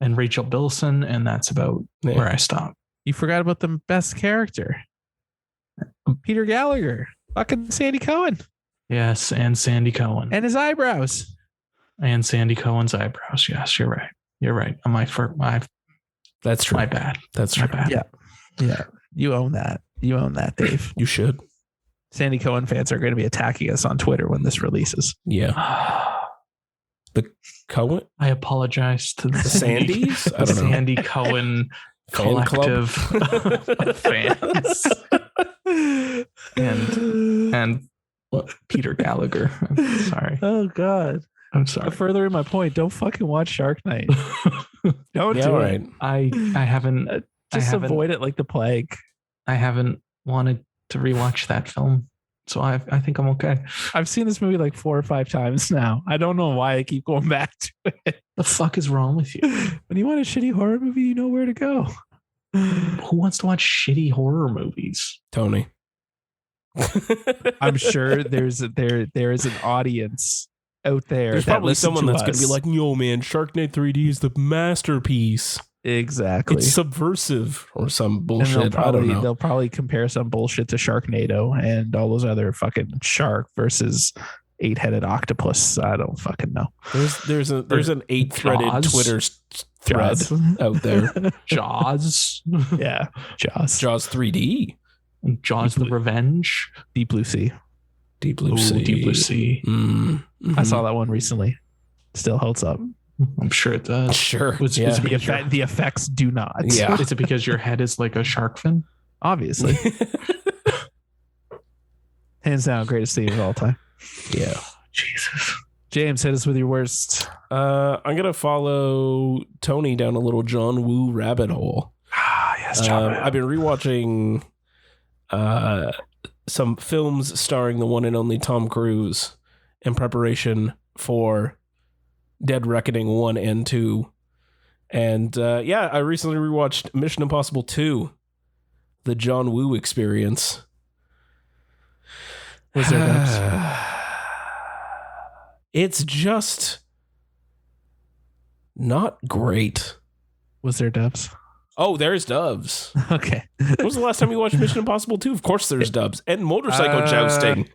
and Rachel Bilson, and that's about where I stopped. You forgot about the best character, Peter Gallagher, fucking Sandy Cohen. Yes, and Sandy Cohen. And his eyebrows. And Sandy Cohen's eyebrows. Yes, you're right. You're right. That's true. My bad. That's true. My bad. Yeah. You own that. You own that, Dave. You should. Sandy Cohen fans are going to be attacking us on Twitter when this releases. Yeah. The Cohen? I apologize to the Sandys? I don't know. Sandy Cohen Fan collective of fans. And Peter Gallagher. I'm sorry. Oh, God. I'm sorry. Furthering my point, don't fucking watch Shark Night. Don't Yeah, do right. it. I haven't Avoid it like the plague. I haven't wanted to rewatch that film. So I think I'm okay. I've seen this movie like 4 or 5 times now. I don't know why I keep going back to it. The fuck is wrong with you? When you want a shitty horror movie, you know where to go. Who wants to watch shitty horror movies? Tony. I'm sure there is an audience out there. There's that probably listen someone to that's going to be us. like, yo, man, Shark Night 3D is the masterpiece. Exactly. It's subversive or some And bullshit. I don't know. They'll probably compare some bullshit to Sharknado and all those other fucking shark versus 8-headed octopus. I don't fucking know. There's an 8-threaded Jaws? Twitter thread Jaws. out there. Jaws. Yeah. Jaws. Jaws 3D. Jaws the Revenge. Deep Blue Sea. Deep Blue Ooh, Sea. Deep Blue Sea. I saw that one recently. Still holds up. I'm sure it does. Sure. Is Yeah. it because The effects do not. Yeah. is it because your head is like a shark fin? Obviously. Hands down, greatest theme of all time. Yeah. Jesus. James, hit us with your worst. I'm going to follow Tony down a little John Woo rabbit hole. Yes, John. I've been rewatching some films starring the one and only Tom Cruise in preparation for Dead Reckoning 1 and 2. And I recently rewatched Mission Impossible 2, the John Woo experience. Was there dubs? It's just not great. Was there dubs? Oh, there's dubs. Okay. When was the last time you watched Mission Impossible 2? Of course there's dubs. And motorcycle jousting.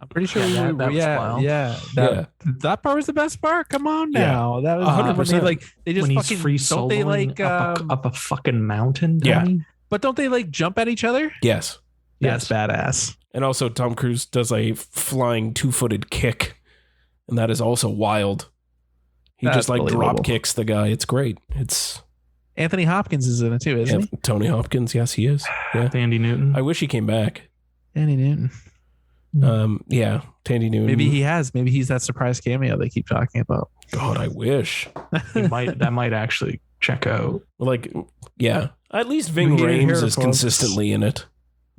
I'm pretty sure Yeah, that was wild. That part was the best part. Come on now. That was 100%. When they just When fucking he's free don't they soloing like up a fucking mountain? Yeah. Tony? but don't they like jump at each other? Yes. That's badass. And also Tom Cruise does a flying 2-footed kick. And that is also wild. He That's just like believable. drop kicks the guy. It's great. It's Anthony Hopkins is in it too, isn't he? Tony Hopkins. Yes, he is. Yeah. Andy Newton. I wish he came back. Andy Newton. Tandy Newton. Maybe he has. Maybe he's that surprise cameo they keep talking about. God, I wish. That might actually check out. Like, yeah. At least Ving We hear Rhames here, is folks. consistently in it.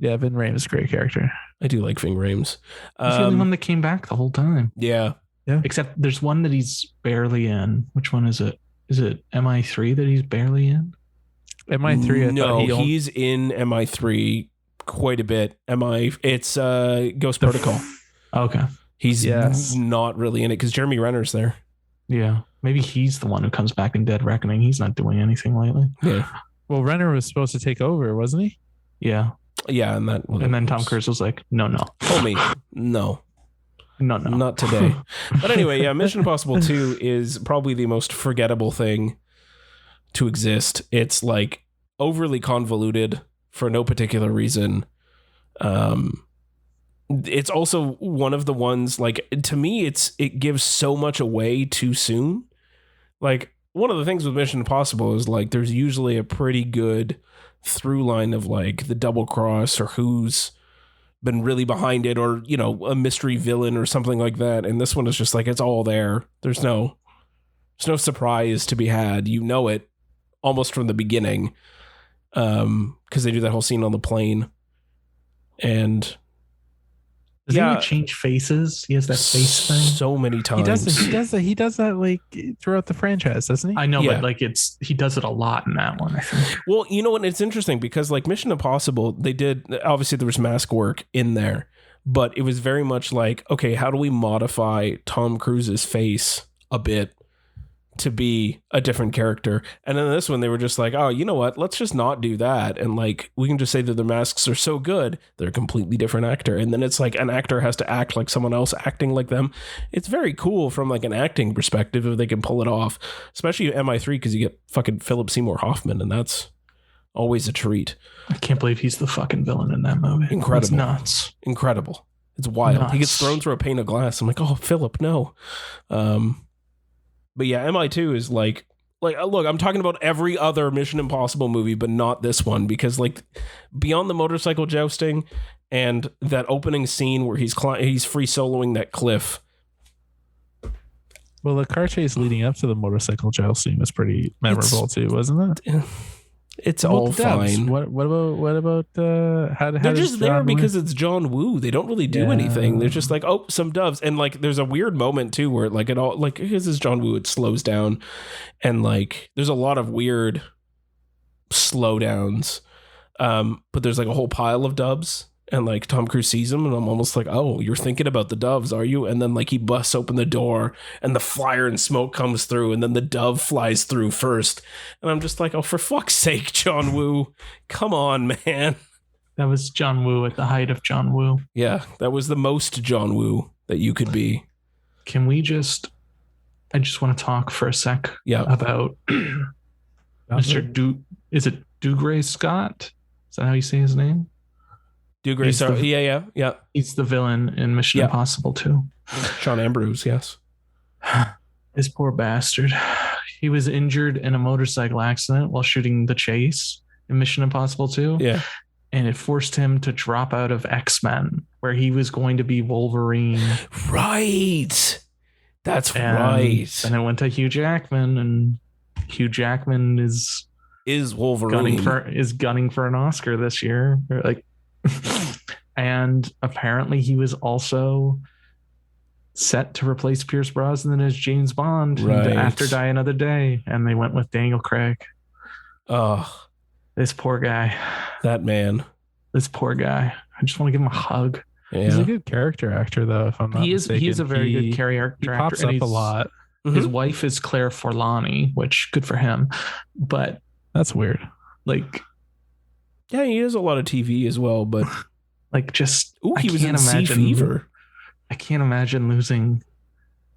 Yeah, Vin Rhames is a great character. I do like Ving Rhames. He's the only one that came back the whole time. Yeah. Except there's one that he's barely in. Which one is it? Is it MI3 that he's barely in? MI3. No, he's in MI3 quite a bit. It's Ghost Protocol. Okay. He's Yes. not really in it because Jeremy Renner's there. Yeah. Maybe he's the one who comes back in Dead Reckoning. He's not doing anything lately. Yeah. Well, Renner was supposed to take over, wasn't he? Yeah. Yeah, and then Tom Cruise was like, no. Homie, no. No. Not today. But anyway, yeah, Mission Impossible 2 is probably the most forgettable thing to exist. It's like overly convoluted for no particular reason. It's also one of the ones, like, to me, it gives so much away too soon. Like, one of the things with Mission Impossible is, like, there's usually a pretty good through line of, like, the double cross or who's been really behind it, or, you know, a mystery villain or something like that. And this one is just like, it's all there. There's no surprise to be had. You know it almost from the beginning, because they do that whole scene on the plane. And does he change faces? He has that face thing so many times. He does that like throughout the franchise, doesn't he? I know, but like he does it a lot in that one, I think. Well, you know what? It's interesting because like Mission Impossible, they did, obviously there was mask work in there, but it was very much like, okay, how do we modify Tom Cruise's face a bit to be a different character? And then this one, they were just like, oh, you know what? Let's just not do that. And like, we can just say that the masks are so good, they're a completely different actor. And then it's like an actor has to act like someone else acting like them. It's very cool from like an acting perspective if they can pull it off, especially MI3, because you get fucking Philip Seymour Hoffman, and that's always a treat. I can't believe he's the fucking villain in that movie. Incredible. It's nuts. Incredible. It's wild. Nuts. He gets thrown through a pane of glass. I'm like, oh, Philip, no. But yeah, MI2 is like, look, I'm talking about every other Mission Impossible movie, but not this one, because like beyond the motorcycle jousting and that opening scene where he's free soloing that cliff. Well, the car chase leading up to the motorcycle jousting was pretty memorable too, wasn't it? It's all fine. What about how they're just there because it's John Woo. They don't really do anything. They're just like, oh, some doves. And like there's a weird moment too where like it all, like, because it's John Woo, it slows down, and like there's a lot of weird slowdowns. But there's like a whole pile of doves, and like Tom Cruise sees them, and I'm almost like, oh, you're thinking about the doves, are you? And then like he busts open the door and the fire and smoke comes through, and then the dove flies through first. And I'm just like, oh, for fuck's sake, John Woo, come on, man. That was John Woo at the height of John Woo. Yeah, that was the most John Woo that you could be. Can we I just want to talk for a sec about Mr. Is it Dougray Scott? Is that how you say his name? Dougray, yeah. He's the villain in Mission Impossible 2. Sean Ambrose, yes. This poor bastard. He was injured in a motorcycle accident while shooting the chase in Mission Impossible 2. Yeah. And it forced him to drop out of X-Men, where he was going to be Wolverine. Right. That's right. And it went to Hugh Jackman, and Hugh Jackman is Wolverine. Gunning for an Oscar this year. Like, and apparently he was also set to replace Pierce Brosnan as James Bond after Die Another Day, and they went with Daniel Craig. Oh, this poor guy. That man. This poor guy. I just want to give him a hug. Yeah. He's a good character actor, though. If I'm not mistaken, he is a very good character actor. He pops up a lot. His wife is Claire Forlani, which good for him, but that's weird. Like. Yeah, he does a lot of TV as well, but like just he was in Sea Fever. I can't imagine losing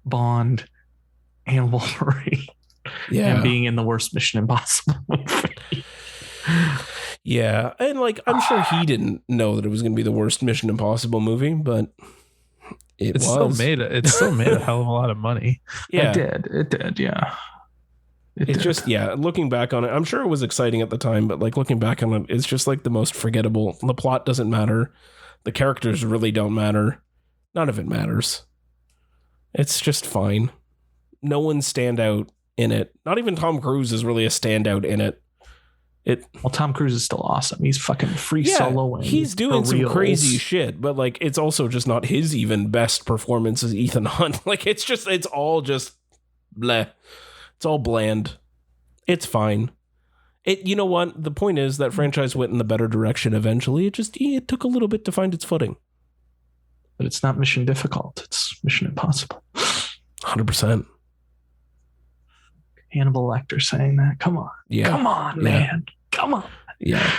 Bond and Wolverine and being in the worst Mission Impossible movie. Yeah, and like I'm sure he didn't know that it was going to be the worst Mission Impossible movie, but it still made a hell of a lot of money. Yeah, it did, yeah. It's just, looking back on it, I'm sure it was exciting at the time, but like looking back on it, it's just like the most forgettable. The plot doesn't matter. The characters really don't matter. None of it matters. It's just fine. No one stand out in it. Not even Tom Cruise is really a standout in it. Well, Tom Cruise is still awesome. He's fucking free soloing. He's doing some crazy shit, but like it's also just not his even best performance as Ethan Hunt. Like it's all just bleh. It's all bland. It's fine. You know what? The point is that franchise went in the better direction eventually. It took a little bit to find its footing. But it's not mission difficult. It's Mission Impossible. 100%. Hannibal Lecter saying that. Come on. Yeah. Come on, man. Come on. Yeah.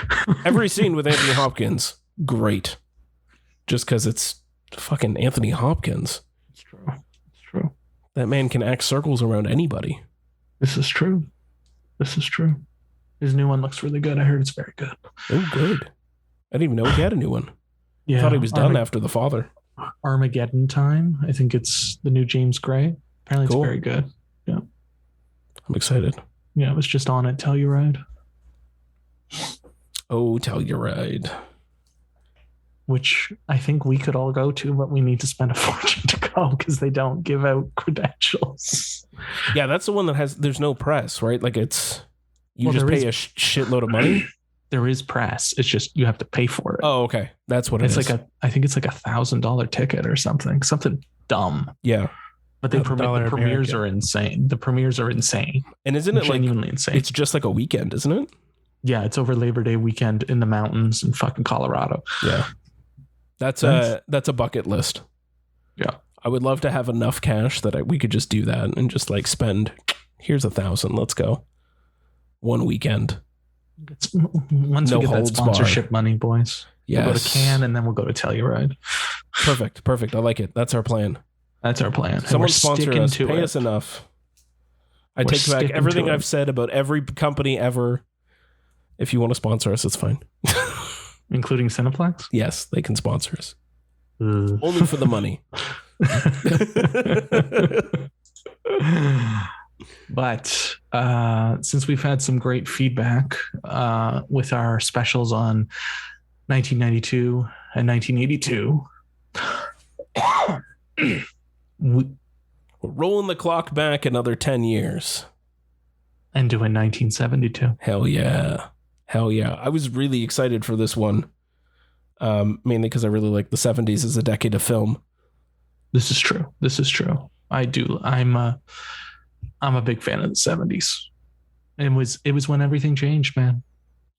Every scene with Anthony Hopkins, great. Just because it's fucking Anthony Hopkins. It's true. That man can act circles around anybody. This is true. His new one looks really good. I heard it's very good. Oh, good. I didn't even know he had a new one. Yeah, I thought he was done after The Father. Armageddon Time. I think it's the new James Gray. Apparently Cool. it's very good. Yeah. I'm excited. Yeah, it was just on at Telluride. Oh, Telluride. Which I think we could all go to, but we need to spend a fortune to go because they don't give out credentials. Yeah, that's the one that there's no press, right? Like you just pay a shitload of money. There is press. It's just you have to pay for it. Oh, okay. That's what it is. I think it's like $1,000 ticket or something dumb. Yeah. But the premieres are insane. The premieres are insane. And isn't it genuinely insane? It's just like a weekend, isn't it? Yeah, it's over Labor Day weekend in the mountains in fucking Colorado. Yeah. That's a bucket list. Yeah. I would love to have enough cash that we could just do that and just like spend, here's $1,000. Let's go. One weekend. Once we get that sponsorship money, boys. Yes. We'll go to Cannes and then we'll go to Telluride. Perfect. I like it. That's our plan. That's our plan. Someone sponsor us. Pay us enough. I take back everything I've said about every company ever. If you want to sponsor us, it's fine. Including Cineplex? Yes, they can sponsor us. Only for the money. But since we've had some great feedback with our specials on 1992 and 1982, we're rolling the clock back another 10 years. And doing 1972. Hell yeah. I was really excited for this one. Mainly because I really like the 70s as a decade of film. This is true. I do. I'm a big fan of the 70s. It was when everything changed, man.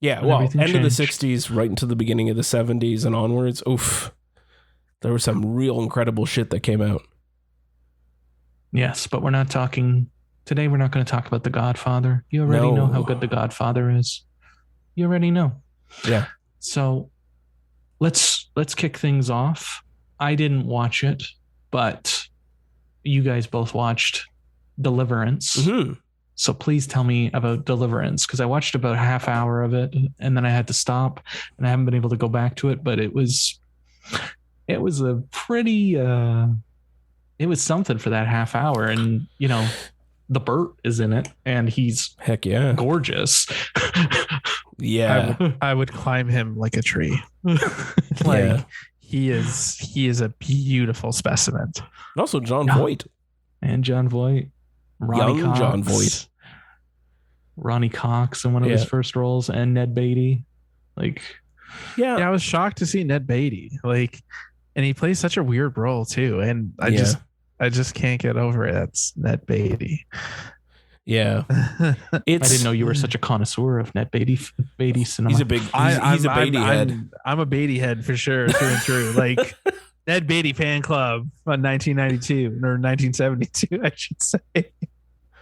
Yeah, well, end of the 60s, right into the beginning of the 70s and onwards. Oof. There was some real incredible shit that came out. Yes, but we're not talking... Today, we're not going to talk about The Godfather. You already know how good The Godfather is. You already know. Yeah. So let's kick things off. I didn't watch it, but you guys both watched Deliverance. Mm-hmm. So please tell me about Deliverance, because I watched about a half hour of it and then I had to stop and I haven't been able to go back to it, but it was a pretty it was something for that half hour. And the Burt is in it and he's heck yeah gorgeous. Yeah. I would climb him like a tree. He is a beautiful specimen. And also John Voight. And John Voight. John Voight. Ronnie Cox in one of his first roles, and Ned Beatty. Yeah, I was shocked to see Ned Beatty. And he plays such a weird role too. And I just can't get over it. That's Ned Beatty. Yeah. I didn't know you were such a connoisseur of Ned Beatty cinema. He's a Beatty head. I'm a Beatty head for sure, through and through. Ned Beatty fan club on 1992 or 1972, I should say.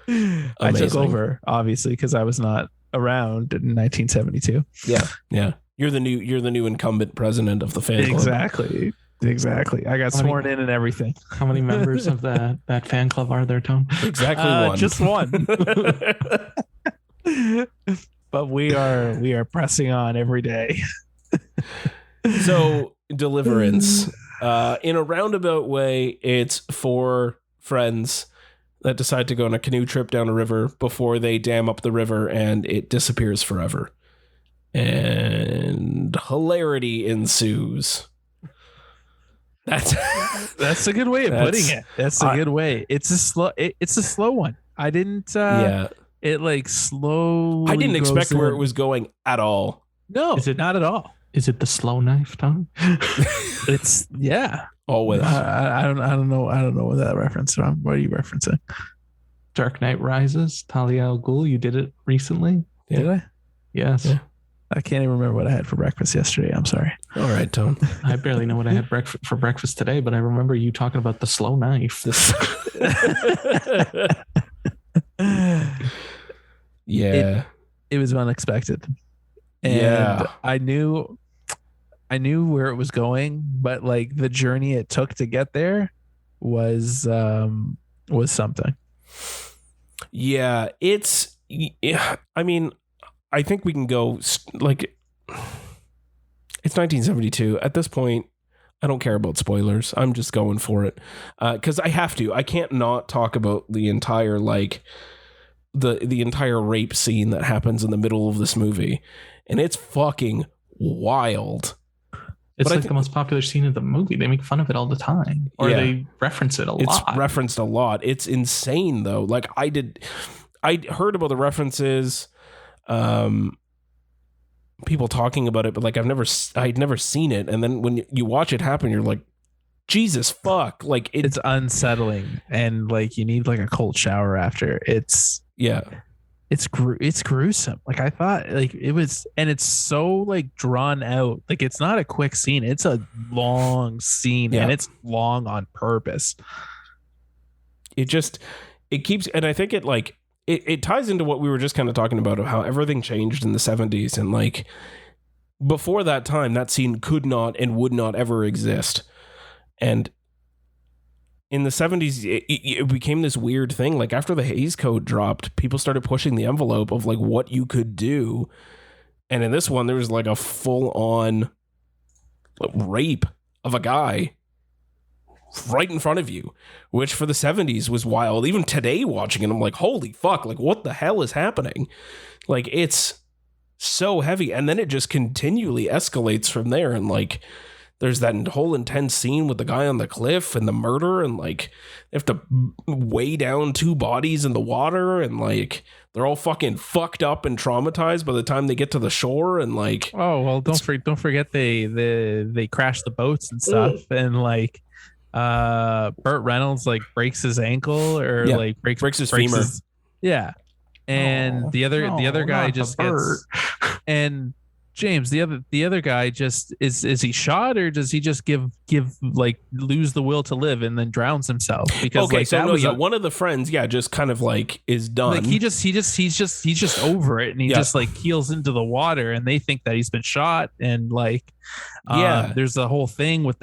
Amazing. I took over, obviously, because I was not around in 1972. Yeah. You're the new incumbent president of the fan club. Exactly. I got sworn in and everything. How many members of that fan club are there, Tom? Exactly one. Just one. But we are pressing on every day. So, Deliverance. In a roundabout way, it's 4 friends that decide to go on a canoe trip down a river before they dam up the river and it disappears forever. And hilarity ensues. That's a good way of putting it. That's a good way. It's a slow one. I didn't it slowly. I didn't expect where it was going at all. No, is it not at all? Is it the slow knife, Tom? It's always. I don't know what that reference from. What are you referencing? Dark Knight Rises, Talia al Ghul. You did it recently. Yeah. Did I? Yes. Yeah. I can't even remember what I had for breakfast yesterday. I'm sorry. All right, Tom. I barely know what I had for breakfast today, but I remember you talking about the slow knife. Yeah. It was unexpected. And I knew where it was going, but the journey it took to get there was something. Yeah, I mean, I think we can go like it's 1972 at this point. I don't care about spoilers. I'm just going for it because I have to. I can't not talk about the entire like the entire rape scene that happens in the middle of this movie, and it's fucking wild. It's like the most popular scene of the movie. They make fun of it all the time, or they reference it a lot. It's referenced a lot. It's insane though. Like I heard about the references, people talking about it, but like I'd never seen it. And then when you watch it happen, you're like, Jesus fuck. Like it's unsettling, and like you need like a cold shower after. It's gruesome. Like I thought like it was, and it's so like drawn out. Like it's not a quick scene. It's a long scene and it's long on purpose. It keeps, and I think it ties into what we were just kind of talking about of how everything changed in the 70s. And like before that time, that scene could not and would not ever exist. And in the 70s, it became this weird thing. Like after the Hays Code dropped, people started pushing the envelope of like what you could do. And in this one, there was like a full on rape of a guy right in front of you, which for the 70s was wild. Even today watching it, I'm like, holy fuck, like what the hell is happening? Like it's so heavy. And then it just continually escalates from there. And like there's that whole intense scene with the guy on the cliff and the murder, and like they have to weigh down two bodies in the water, and like they're all fucking fucked up and traumatized by the time they get to the shore. And like, oh well, don't forget they crash the boats and stuff. And like Burt Reynolds like breaks his ankle or like breaks his femur. And the other guy just gets and James, the other guy just is he shot, or does he just give like lose the will to live and then drowns himself? Because okay, like so that no, was one of the friends, just kind of like is done. Like he's just over it, and he just like keels into the water, and they think that he's been shot, and like there's the whole thing with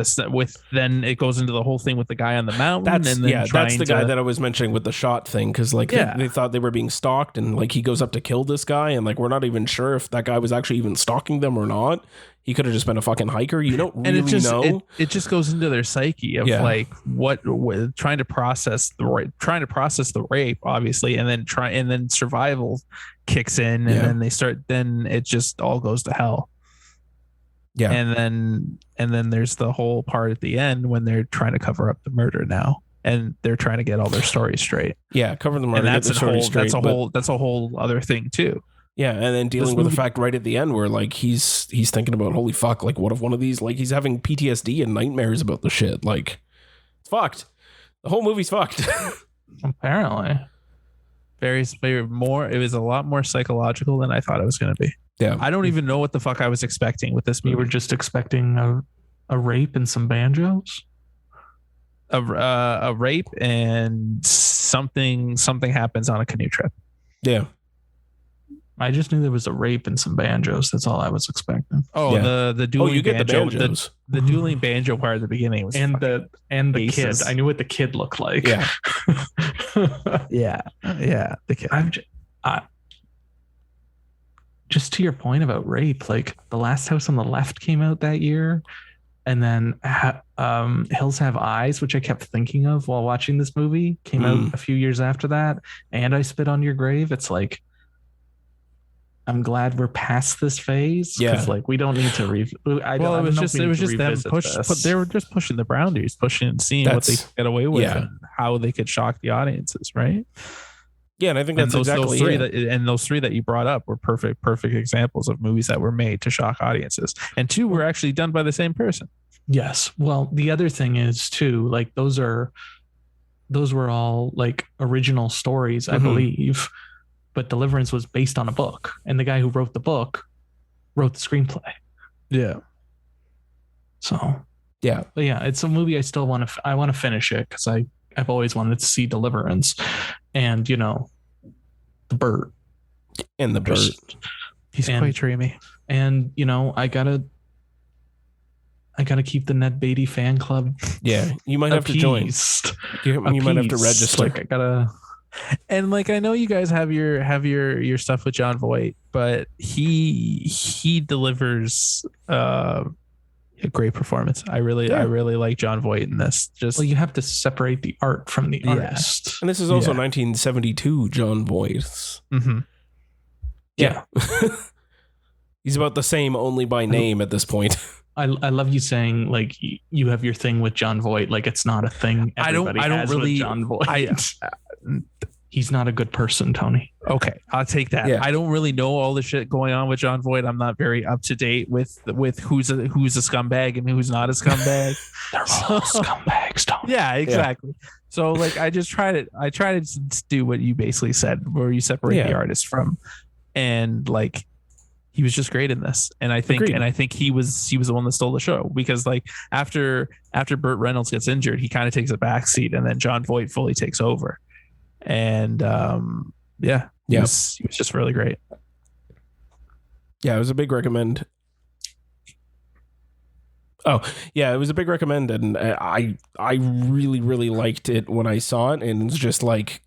then it goes into the whole thing with the guy on the mountain. That's the guy that I was mentioning with the shot thing, because like they thought they were being stalked, and like he goes up to kill this guy, and like we're not even sure if that guy was actually even stalking them or not. He could have just been a fucking hiker. You don't really know. It just goes into their psyche of like what trying to process the rape, obviously, and then survival kicks in, and then it just all goes to hell. Yeah. And then there's the whole part at the end when they're trying to cover up the murder now, and they're trying to get all their stories straight. Yeah, cover the murder, and that's a whole other thing too. Yeah, and then dealing with the fact right at the end where like he's thinking about, holy fuck, like what if one of these, like he's having PTSD and nightmares about the shit. Like it's fucked. The whole movie's fucked. Apparently. It was a lot more psychological than I thought it was going to be. Yeah. I don't even know what the fuck I was expecting with this movie. You were just expecting a rape and some banjos? A rape and something happens on a canoe trip. Yeah. I just knew there was a rape and some banjos. That's all I was expecting. Oh, yeah. the dueling banjo, the banjos. The dueling banjo part at the beginning was the kid. I knew what the kid looked like. Yeah. yeah. The kid. Just to your point about rape, like The Last House on the Left came out that year, and then Hills Have Eyes, which I kept thinking of while watching this movie, came out a few years after that, and I Spit on Your Grave. It's like, I'm glad we're past this phase. Yeah, like we don't need to it was just them they were just pushing the boundaries, seeing what they could get away with and how they could shock the audiences, right? Yeah, and I think that's those exactly those three that you brought up were perfect examples of movies that were made to shock audiences, and two were actually done by the same person. Yes. Well, the other thing is too, like those were all like original stories, I believe. But Deliverance was based on a book, and the guy who wrote the book wrote the screenplay. Yeah. So, yeah. But yeah, it's a movie I still want to finish it because I've always wanted to see Deliverance, and the Burt. And the Burt. He's quite dreamy. And I gotta keep the Ned Beatty fan club. Yeah, you might have to join. You might have to register. Like I gotta. And like, I know you guys have your stuff with John Voight, but he delivers a great performance. I really like John Voight in this. Just, well, you have to separate the art from the artist. And this is also 1972 John Voight. Mm-hmm. Yeah. He's about the same only by name at this point. I love you saying like you have your thing with John Voight, like it's not a thing. I don't really with John Voight. He's not a good person, Tony. Okay, I'll take that. Yeah. I don't really know all the shit going on with John Voight. I'm not very up to date with who's a scumbag and who's not a scumbag. They're all scumbags, Tony. Yeah, exactly. Yeah. So like, I try to do what you basically said, where you separate the artist from, and like, he was just great in this. And I think he was the one that stole the show, because like after Burt Reynolds gets injured, he kind of takes a backseat, and then John Voight fully takes over. And he was just really great. Yeah, it was a big recommend. Oh, yeah, it was a big recommend, and I really, really liked it when I saw it. And it's just like,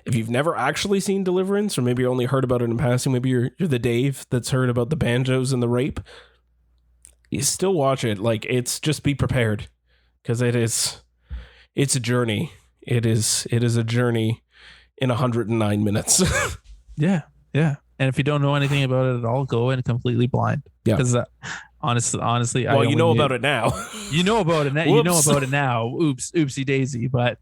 if you've never actually seen Deliverance, or maybe you only heard about it in passing, maybe you're the Dave that's heard about the banjos and the rape, you still watch it. Like, it's just, be prepared, because it's a journey. It is a journey in 109 minutes. Yeah. And if you don't know anything about it at all, go in completely blind. Yeah. Because honestly, well, you know about it now. You know about it now. You know about it now. Oopsie daisy. But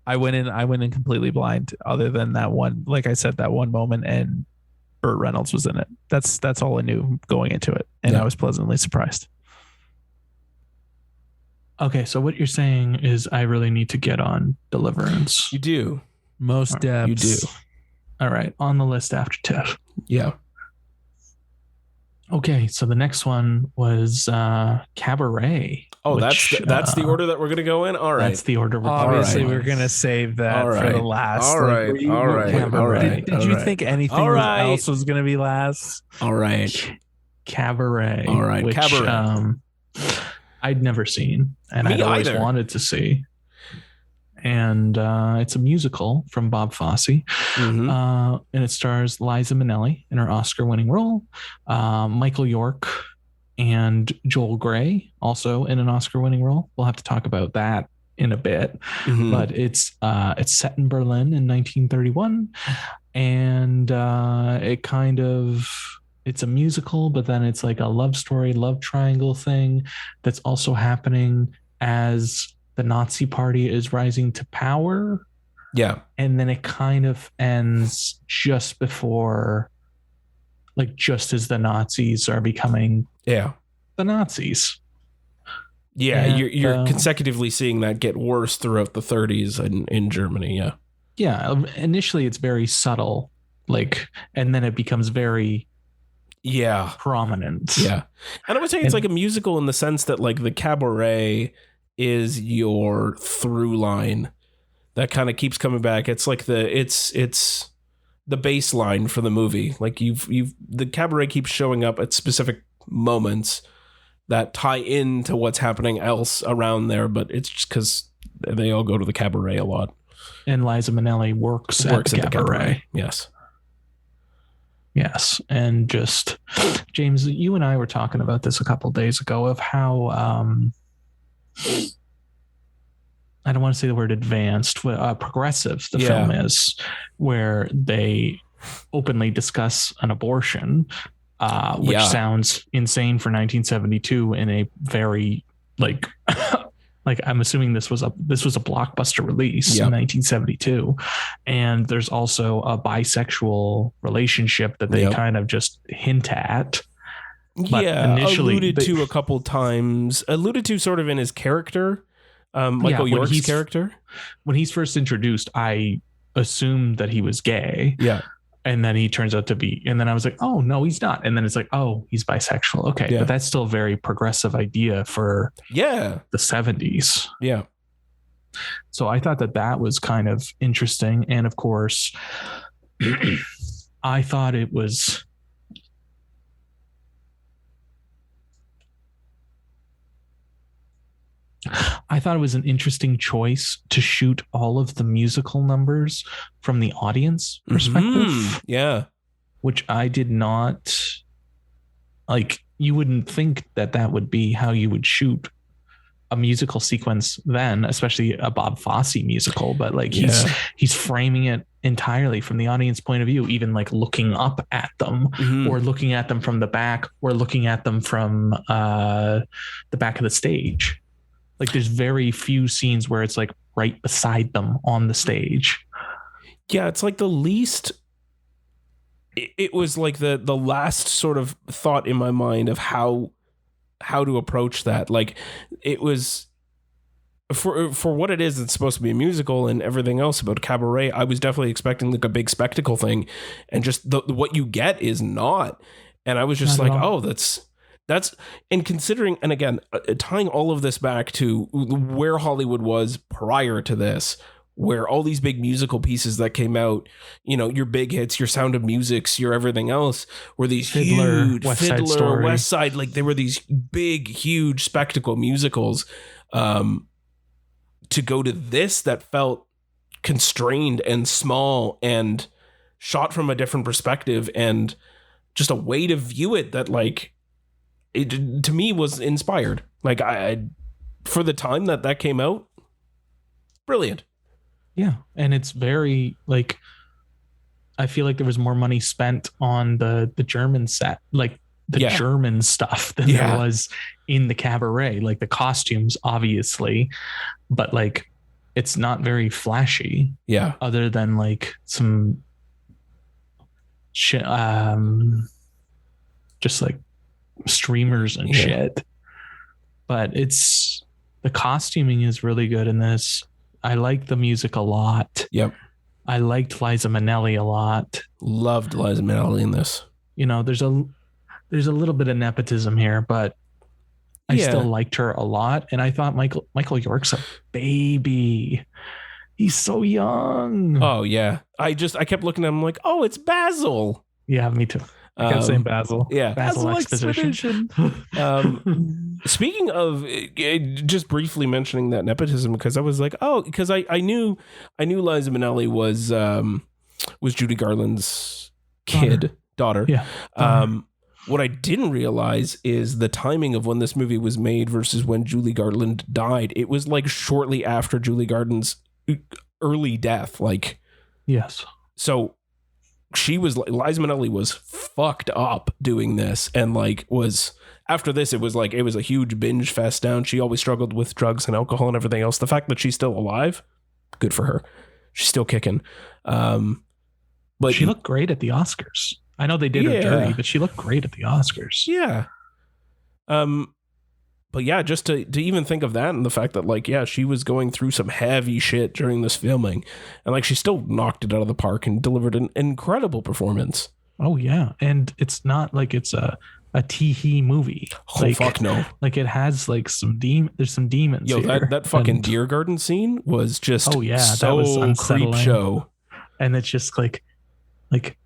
I went in completely blind, other than that one, like I said, that one moment, and Burt Reynolds was in it. That's all I knew going into it, and I was pleasantly surprised. Okay, so what you're saying is I really need to get on Deliverance. You do. Most depths. You do. All right, on the list after TIFF. Yeah. Okay, so the next one was Cabaret. Oh, that's the order that we're going to go in? All right. That's the order we're going. Obviously, we're going to save that for the last. All right. Did you think anything else was going to be last? All right. Cabaret. All right. Which, Cabaret. I'd never seen, and I'd always wanted to see. And it's a musical from Bob Fosse. Mm-hmm. And it stars Liza Minnelli in her Oscar-winning role, Michael York and Joel Grey also in an Oscar-winning role. We'll have to talk about that in a bit. Mm-hmm. But it's set in Berlin in 1931, and it's a musical, but then it's like a love story, love triangle thing that's also happening as the Nazi party is rising to power. Yeah. And then it kind of ends just before, like, just as the Nazis are becoming the Nazis. Yeah. And, you're consecutively seeing that get worse throughout the 30s in Germany. Yeah. Yeah. Initially it's very subtle, like, and then it becomes very prominent. Yeah. And I would say it's like a musical in the sense that, like, the cabaret is your through line that kind of keeps coming back. It's like it's the baseline for the movie. Like the cabaret keeps showing up at specific moments that tie into what's happening else around there, but it's just because they all go to the cabaret a lot. And Liza Minnelli works at the cabaret. Yes. Yes. And just, James, you and I were talking about this a couple of days ago of how I don't want to say the word advanced, progressive the film is, where they openly discuss an abortion, which sounds insane for 1972 in a very like I'm assuming this was a blockbuster release in 1972, and there's also a bisexual relationship that they kind of just hint at. But initially, alluded to a couple times, sort of in his character, Michael York's character. When he's first introduced, I assumed that he was gay. Yeah. And then he turns out to be, and then I was like, oh, no, he's not. And then it's like, oh, he's bisexual. Okay. Yeah. But that's still a very progressive idea for the 70s. Yeah. So I thought that was kind of interesting. And of course, I thought it was, I thought it was an interesting choice to shoot all of the musical numbers from the audience perspective. Yeah. Which I did not like. You wouldn't think that would be how you would shoot a musical sequence then, especially a Bob Fosse musical, but like he's framing it entirely from the audience point of view, even like looking up at them or looking at them from the back or looking at them from the back of the stage. Like there's very few scenes where it's like right beside them on the stage. Yeah, it's like the least. It was like the last sort of thought in my mind of how to approach that. Like it was for what it is. It's supposed to be a musical and everything else about cabaret. I was definitely expecting like a big spectacle thing, and just what you get is not. And I was just like, oh, that's and considering, and again, tying all of this back to where Hollywood was prior to this, where all these big musical pieces that came out, you know, your big hits, your Sound of Musics, your everything else, were these huge Fiddler, West Side, like they were these big, huge spectacle musicals. To go to this that felt constrained and small and shot from a different perspective and just a way to view it that like it to me was inspired. Like I for the time that came out, brilliant. Yeah. And it's very like, I feel like there was more money spent on the German set, like the German stuff than there was in the cabaret, like the costumes, obviously, but like, it's not very flashy. Yeah. Other than like some shit, just like streamers and shit. But the costuming is really good in this. I like the music a lot. Yep. I liked Liza Minnelli a lot. Loved Liza Minnelli in this. You know, there's a little bit of nepotism here, but I still liked her a lot. And I thought Michael York's a baby. He's so young. Oh yeah. I kept looking at him like, oh, it's Basil. Yeah, me too. I kept saying Basil. Yeah. Basil Exposition. Speaking of just briefly mentioning that nepotism, because I was like, oh, because I knew Liza Minnelli was Judy Garland's daughter. Yeah. What I didn't realize is the timing of when this movie was made versus when Julie Garland died. It was like shortly after Julie Garland's early death. Like, yes. So Liza Minnelli was fucked up doing this, and like after this, it was a huge binge fest down. She always struggled with drugs and alcohol and everything else. The fact that she's still alive, good for her. She's still kicking. But she looked great at the Oscars. I know they did her dirty, but she looked great at the Oscars. Yeah. But yeah, just to even think of that and the fact that like, yeah, she was going through some heavy shit during this filming, and like she still knocked it out of the park and delivered an incredible performance. Oh yeah. And it's not like it's a tee-hee movie. Oh, like, fuck no. Like it has like there's some demons. Yo, here. that fucking deer garden scene was just so that was unsettling. Creep show. And it's just like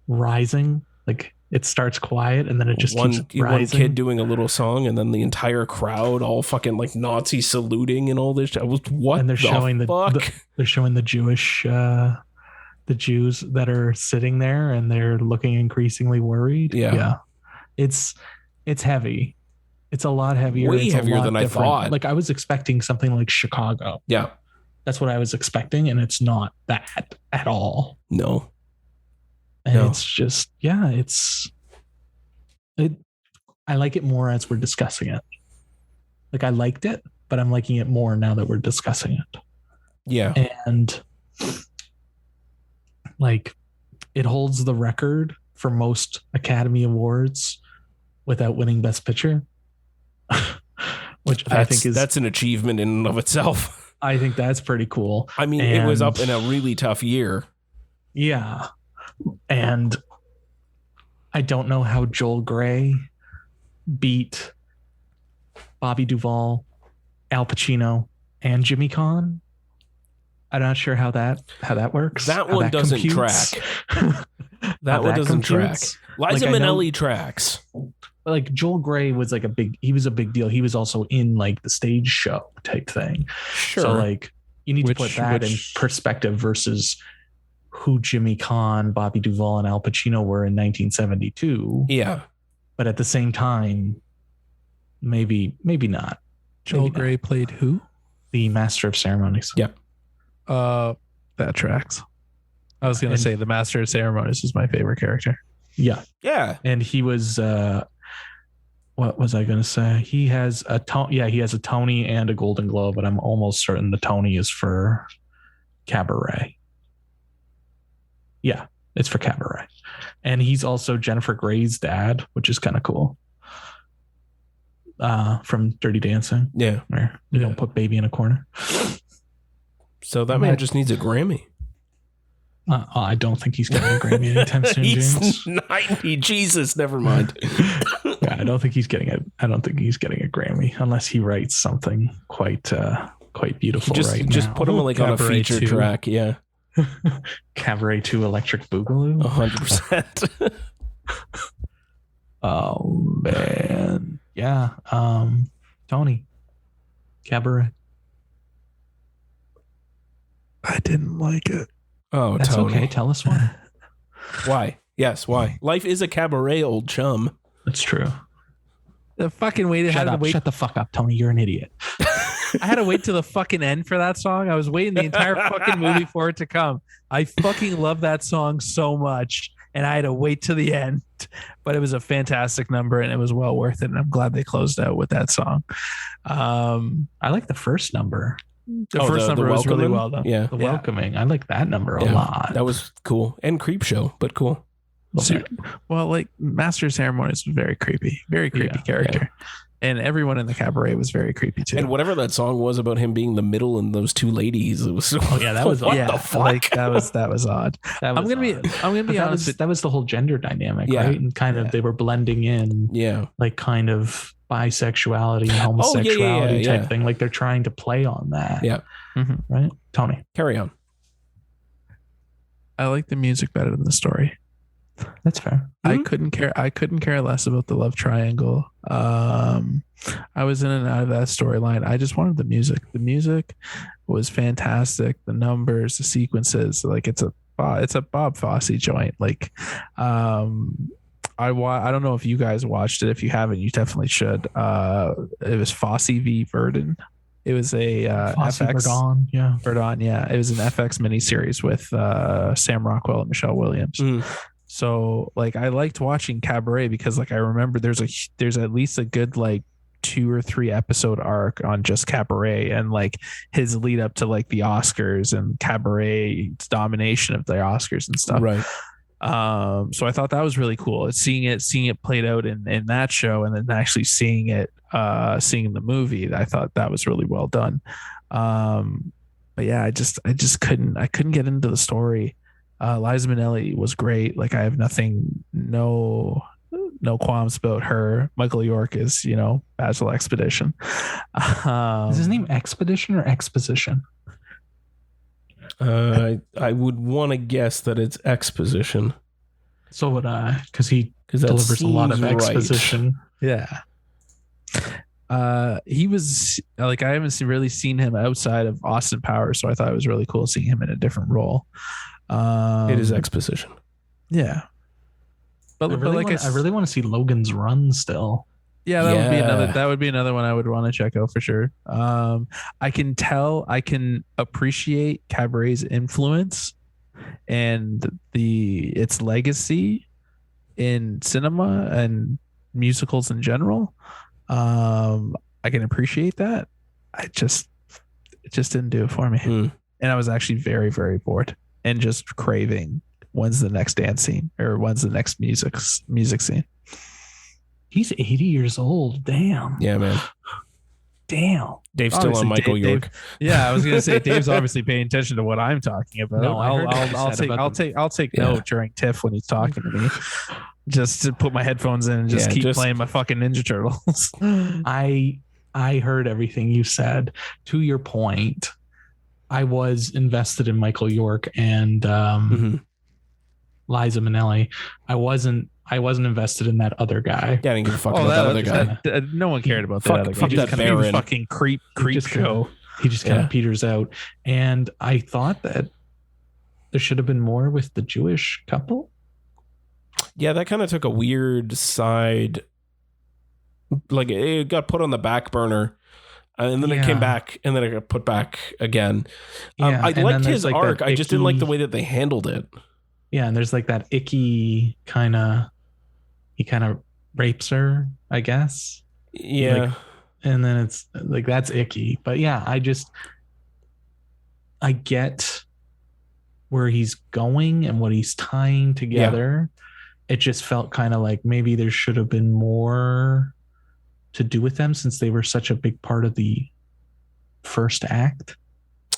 rising, like it starts quiet and then it just keeps rising. One kid doing a little song and then the entire crowd all fucking like Nazi saluting and all this. What? And they're showing they're showing the Jewish the Jews that are sitting there and they're looking increasingly worried. Yeah. It's heavy. It's a lot heavier. Way heavier than different. I thought. Like I was expecting something like Chicago. Yeah. That's what I was expecting. And it's not that at all. No. And it's just, I like it more as we're discussing it. Like I liked it, but I'm liking it more now that we're discussing it. Yeah. And like it holds the record for most Academy Awards without winning Best Picture, which I think that's an achievement in and of itself. I think that's pretty cool. I mean, it was up in a really tough year. Yeah. And I don't know how Joel Grey beat Bobby Duvall, Al Pacino, and Jimmy Caan. I'm not sure how that works. That one doesn't track. That one doesn't track. Liza Minnelli tracks. like Joel Grey was like he was a big deal. He was also in like the stage show type thing. Sure. So like you need to put that in perspective versus who Jimmy Caan, Bobby Duvall, and Al Pacino were in 1972. Yeah. But at the same time, maybe not. Joel Grey played who? The Master of Ceremonies. Yep. That tracks. I was going to say the Master of Ceremonies is my favorite character. Yeah. Yeah. And he was, what was I going to say? He has a Tony and a Golden Globe, but I'm almost certain the Tony is for Cabaret. Yeah, it's for Cabaret. And he's also Jennifer Grey's dad, which is kind of cool. From Dirty Dancing. Yeah. Where you don't put baby in a corner. So that man just needs a Grammy. I don't think he's getting a Grammy anytime soon, James. 90. Jesus, never mind. Yeah, I don't think he's getting a Grammy unless he writes something quite beautiful. Just put him like on a feature track. Yeah. Cabaret 2 Electric Boogaloo. 100%. Oh man. Yeah. Tony. Cabaret. I didn't like it. Oh, that's Tony. Okay. Tell us why. Why? Yes, why? Life is a cabaret, old chum. That's true. The fucking wait. Shut the fuck up, Tony. You're an idiot. I had to wait till the fucking end for that song. I was waiting the entire fucking movie for it to come. I fucking love that song so much, and I had to wait to the end. But it was a fantastic number, and it was well worth it. And I'm glad they closed out with that song. I like the first number. The first number was really well done. Yeah, the welcoming. I like that number a lot. That was cool and creep show, but cool. Okay. Well, like Master of Ceremonies was very creepy character. Yeah. And everyone in the cabaret was very creepy too. And whatever that song was about him being the middle and those two ladies, it was that was what the fuck? Like that was odd. I'm gonna be honest. That was the whole gender dynamic, right? And kind of they were blending in, like kind of bisexuality and homosexuality type thing. Like they're trying to play on that. Yeah. Mm-hmm. Right. Tony, carry on. I like the music better than the story. That's fair. Mm-hmm. I couldn't care less about the love triangle. I was in and out of that storyline. I just wanted the music. The music was fantastic. The numbers, the sequences, like it's a Bob Fosse joint. Like, I don't know if you guys watched it. If you haven't, you definitely should. It was Fosse v. Verdon. It was a FX Verdon. Yeah, it was an FX miniseries with Sam Rockwell and Michelle Williams. Mm. So like I liked watching Cabaret because like I remember there's at least a good like 2 or 3 episode arc on just Cabaret and like his lead up to like the Oscars and Cabaret's domination of the Oscars and stuff. Right. So I thought that was really cool. It's seeing it played out in that show and then actually seeing the movie. I thought that was really well done. But yeah, I just couldn't get into the story. Liza Minnelli was great. Like I have no qualms about her. Michael York is, Basil Expedition. Is his name Expedition or Exposition? I would want to guess that it's Exposition. So would I, because he delivers a lot of exposition. Right. Yeah. He was like, I haven't really seen him outside of Austin Powers, so I thought it was really cool seeing him in a different role. It is exposition. Yeah. But I really want to see Logan's Run still. Yeah, that would be another one I would want to check out for sure. I can appreciate Cabaret's influence and its legacy in cinema and musicals in general. I can appreciate that. It just didn't do it for me. And I was actually very, very bored and just craving when's the next dance scene or when's the next music scene. He's 80 years old. Damn. Yeah, man. Damn. Dave's still on Michael York. Yeah, I was gonna say Dave's obviously paying attention to what I'm talking about. No, I'll take note during TIFF when he's talking to me. Just to put my headphones in and just keep playing my fucking Ninja Turtles. I heard everything you said. To your point, I was invested in Michael York and Liza Minnelli. I wasn't I wasn't invested in that other guy. Yeah, I didn't give a fuck about that other guy. No one cared about Fuck- that other guy. fuck that Baron. Fucking creep show. He just kind of peters out. And I thought that there should have been more with the Jewish couple. Yeah, that kind of took a weird side. Like it got put on the back burner. And then it came back, and then it got put back again. I liked his arc. I just didn't like the way that they handled it. Yeah, and there's like that icky kind of... He kind of rapes her, I guess. Yeah. Like, and then it's like, that's icky. But yeah, I get where he's going and what he's tying together. Yeah. It just felt kind of like maybe there should have been more to do with them since they were such a big part of the first act.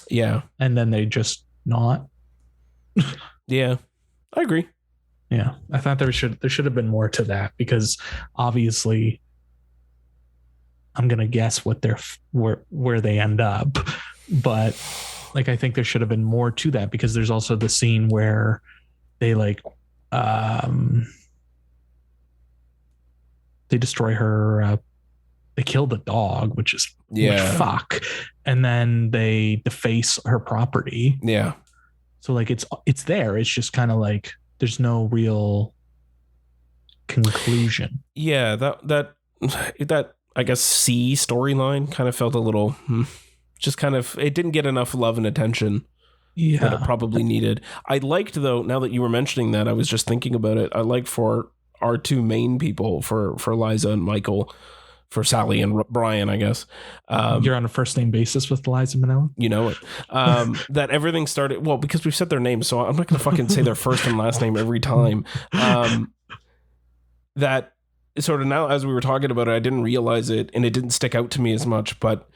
Yeah. And then they just not. Yeah, I agree. Yeah. I thought there should have been more to that because obviously I'm going to guess what where they end up. But like, I think there should have been more to that because there's also the scene where they like, they destroy her, they kill the dog, which fuck. And then they deface her property. Yeah. So like it's there. It's just kind of like there's no real conclusion. Yeah, that I guess C storyline kind of felt a little just kind of, it didn't get enough love and attention that it probably needed. I liked, though, now that you were mentioning that, I was just thinking about it. I liked for our two main people, for Liza and Michael, for Sally and Brian, I guess. You're on a first name basis with Liza Minnelli? You know it. That everything started, well, because we've said their names, so I'm not going to fucking say their first and last name every time. That sort of, now as we were talking about it, I didn't realize it and it didn't stick out to me as much, but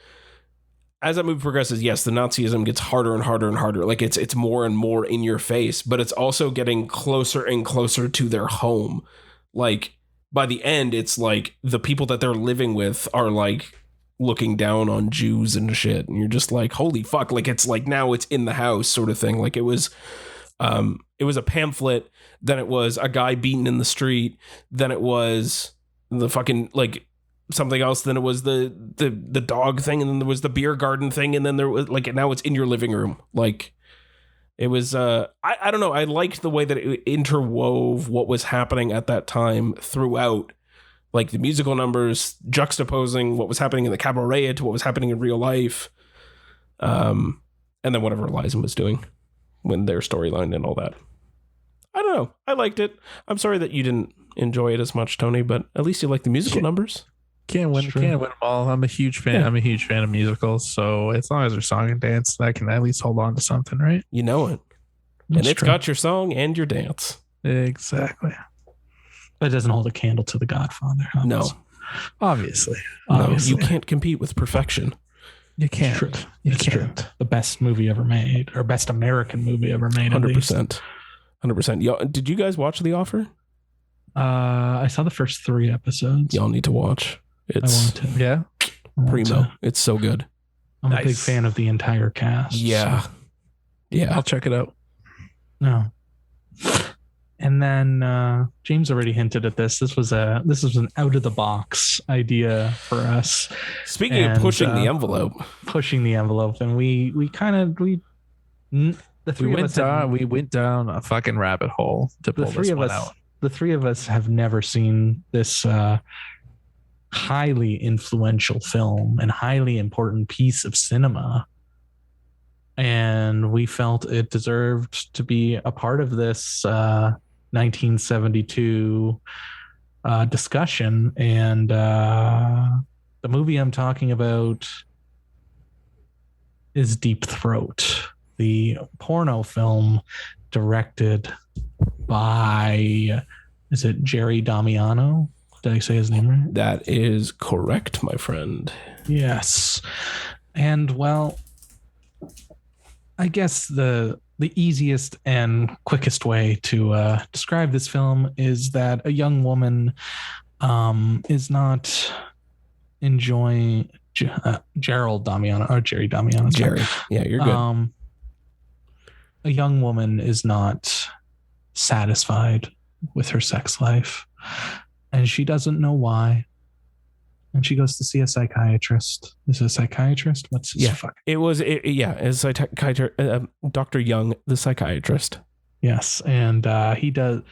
as that movie progresses, yes, the Nazism gets harder and harder and harder. Like it's more and more in your face, but it's also getting closer and closer to their home. Like by the end, it's like the people that they're living with are like looking down on Jews and shit. And you're just like, holy fuck. Like it's like now it's in the house sort of thing. Like it was a pamphlet. Then it was a guy beaten in the street. Then it was the fucking like something else. Then it was the dog thing. And then there was the beer garden thing. And then there was like, now it's in your living room. Like it was, I don't know. I liked the way that it interwove what was happening at that time throughout, like the musical numbers juxtaposing what was happening in the cabaret to what was happening in real life. And then whatever Liza was doing when their storyline and all that. I don't know. I liked it. I'm sorry that you didn't enjoy it as much, Tony, but at least you like the musical numbers. Can't win them all. I'm a huge fan. Yeah. I'm a huge fan of musicals. So as long as there's song and dance, I can at least hold on to something, right? You know it. And it's got your song and your dance. Exactly. But it doesn't hold a candle to The Godfather. Obviously. No, you can't compete with perfection. You can't. It's true. The best movie ever made, or best American movie ever made. 100%. 100%. Did you guys watch The Offer? I saw the first 3 episodes. Y'all need to watch. It's primo. It's so good. I'm a big fan of the entire cast. Yeah. So. Yeah. I'll check it out. No. And then James already hinted at this. This was an out of the box idea for us. Speaking of pushing the envelope. And we went down a fucking rabbit hole to pull this one out. The 3 of us have never seen this highly influential film and highly important piece of cinema. And we felt it deserved to be a part of this 1972 discussion. And the movie I'm talking about is Deep Throat, the porno film directed by, is it Jerry Damiano? Did I say his name right? That is correct, my friend. Yes. And well, I guess the easiest and quickest way to describe this film is that a young woman is not enjoying Gerald Damiano or Jerry Damiano. Jerry. Yeah, you're good. A young woman is not satisfied with her sex life. and she doesn't know why. And she goes to see a psychiatrist. Is it a psychiatrist? What's his fuck? It's Dr. Young, the psychiatrist. Yes, and he does.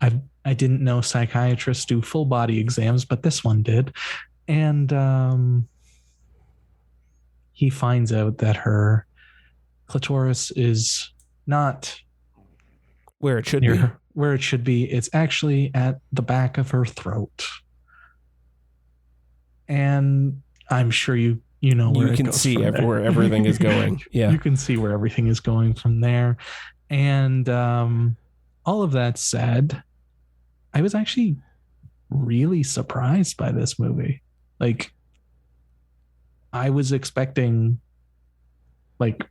I didn't know psychiatrists do full body exams, but this one did, and he finds out that her clitoris is not where it should be. Where it should be. It's actually at the back of her throat. And I'm sure you know where you can see where everything is going. Yeah, you can see where everything is going from there. And all of that said, I was actually really surprised by this movie. Like, I was expecting like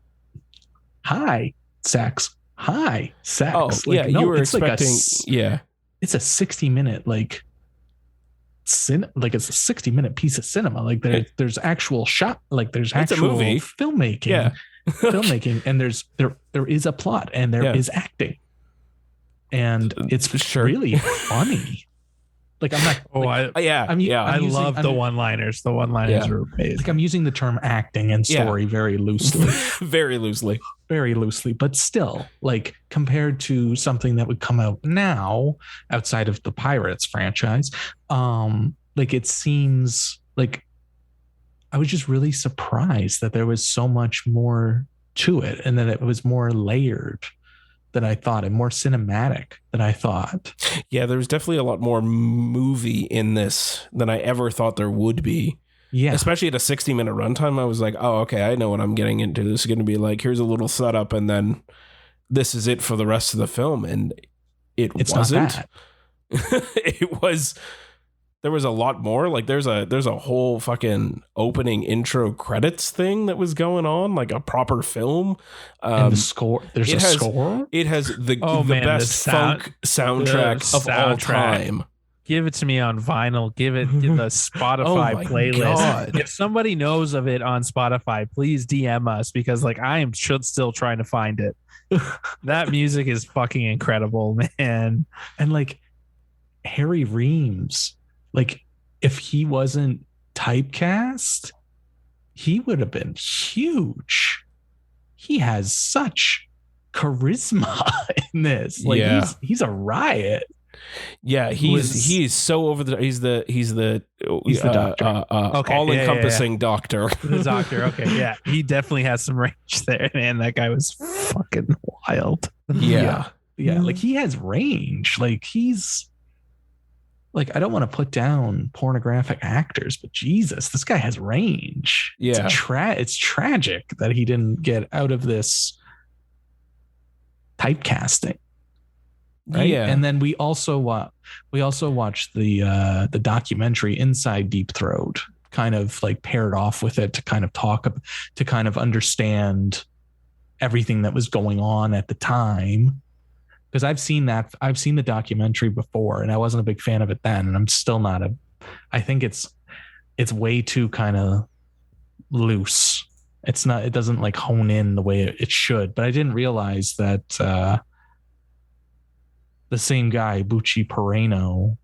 high sex. Oh, like, yeah, no, you were it's expecting. It's a 60-minute it's a 60-minute piece of cinema. Like there's actual shot, like there's actual movie. filmmaking. Yeah. Filmmaking, and there is a plot, and there is acting, and it's really funny. Like, I'm not. I love the one-liners. The one-liners are amazing. Like, I'm using the term acting and story very loosely, very loosely, but still, like, compared to something that would come out now outside of the Pirates franchise, like, it seems like I was just really surprised that there was so much more to it, and that it was more layered than I thought, and more cinematic than I thought. Yeah, there's definitely a lot more movie in this than I ever thought there would be. Yeah. Especially at a 60-minute runtime, I was like, oh, okay, I know what I'm getting into. This is going to be like, here's a little setup, and then this is it for the rest of the film. And it's wasn't. Not It was. There was a lot more. Like, there's a whole fucking opening intro credits thing that was going on, like a proper film. And the score. There's a score. It has the best funk soundtrack of all time. Give it to me on vinyl. Give it the Spotify playlist. God. If somebody knows of it on Spotify, please DM us, because like I am still trying to find it. That music is fucking incredible, man. And like Harry Reams. Like, if he wasn't typecast, he would have been huge. He has such charisma in this. Like, he's a riot. Yeah, he's so over the. He's the doctor. All-encompassing doctor. The doctor. Okay, yeah, he definitely has some range there, man. That guy was fucking wild. Yeah. Like, he has range. Like, he's. Like, I don't want to put down pornographic actors, but Jesus, this guy has range. Yeah. It's tragic that he didn't get out of this typecasting. Right. Yeah. And then we also watched the documentary Inside Deep Throat, kind of like paired off with it to kind of understand everything that was going on at the time. Because I've seen the documentary before, and I wasn't a big fan of it then, and I'm still not I think it's way too kind of loose. It doesn't like hone in the way it should. But I didn't realize that the same guy, Bucci Pereno,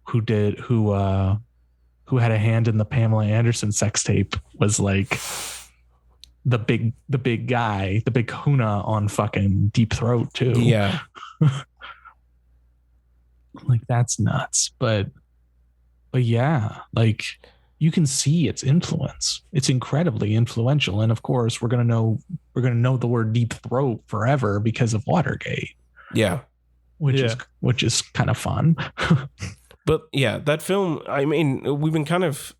who had a hand in the Pamela Anderson sex tape, was like the big guy, the big kahuna on fucking Deep Throat too. Yeah. Like, that's nuts. But yeah, like, you can see its influence. It's incredibly influential. And of course, we're gonna know the word deep throat forever because of Watergate. Yeah. Which is kind of fun. But yeah, that film, I mean, we've been kind of,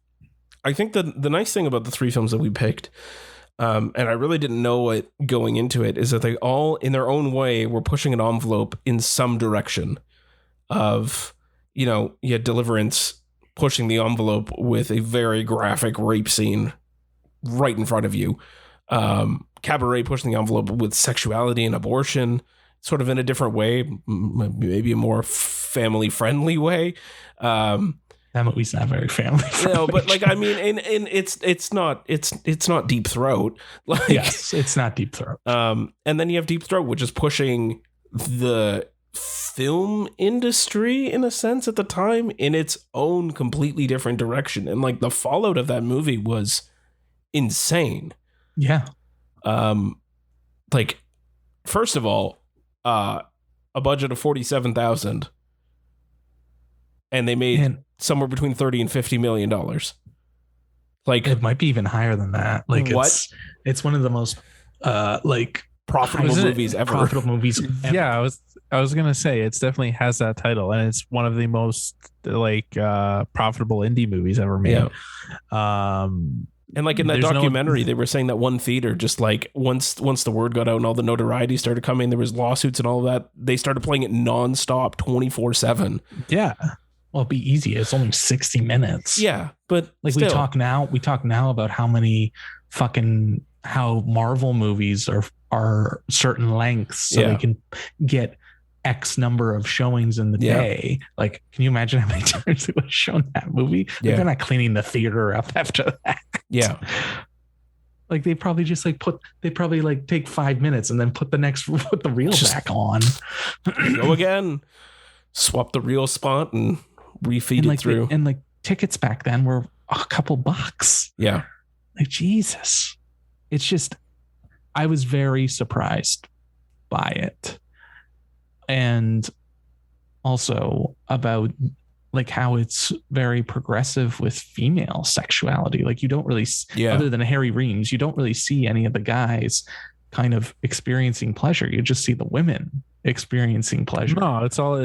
I think the nice thing about the three films that we picked, and I really didn't know it going into it, is that they all, in their own way, were pushing an envelope in some direction of, you had Deliverance pushing the envelope with a very graphic rape scene right in front of you. Cabaret pushing the envelope with sexuality and abortion, sort of in a different way, maybe a more family-friendly way. That movie's not very family friendly. No, but like, I mean, and it's not Deep Throat. Like, yes, it's not Deep Throat. And then you have Deep Throat, which is pushing the film industry in a sense at the time in its own completely different direction. And like the fallout of that movie was insane. Yeah. Like, first of all, a budget of $47,000 and they made somewhere between $30 and $50 million. Like, it might be even higher than that. Like, what? It's one of the most like profitable movies ever. Profitable movies ever. Yeah, I was gonna say it definitely has that title, and it's one of the most like profitable indie movies ever made. Yeah. And like in that documentary, they were saying that one theater just like once the word got out and all the notoriety started coming, there was lawsuits and all of that. They started playing it nonstop, 24/7. Yeah. Well, it'd be easy. It's only 60 minutes. Yeah, but like still. we talk now about how Marvel movies are certain lengths, so they can get X number of showings in the day. Like, can you imagine how many times they would have shown that movie? Like, they're not cleaning the theater up after that. Yeah. Like they probably just like take 5 minutes and then put the reel back on. Go again. Swap the reel spot and refeed it through. And like tickets back then were a couple bucks. Yeah. Like, Jesus. It's just, I was very surprised by it. And also about like how it's very progressive with female sexuality. Like you don't really, other than Harry Reams, you don't really see any of the guys kind of experiencing pleasure. You just see the women experiencing pleasure. No, it's all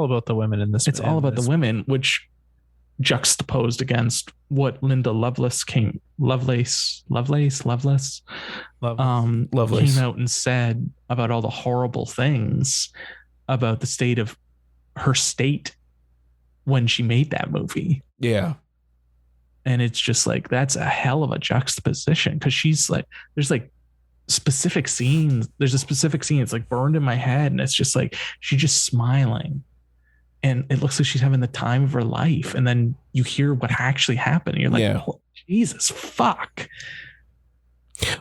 about the women in this. It's all about the women, which juxtaposed against what Linda Lovelace came out and said about all the horrible things about the state of her state when she made that movie. Yeah. And it's just like, that's a hell of a juxtaposition, because she's like, there's like specific scenes. There's a specific scene. It's like burned in my head. And it's just like, she's just smiling. And it looks like she's having the time of her life. And then you hear what actually happened. And you're like, oh, Jesus, fuck.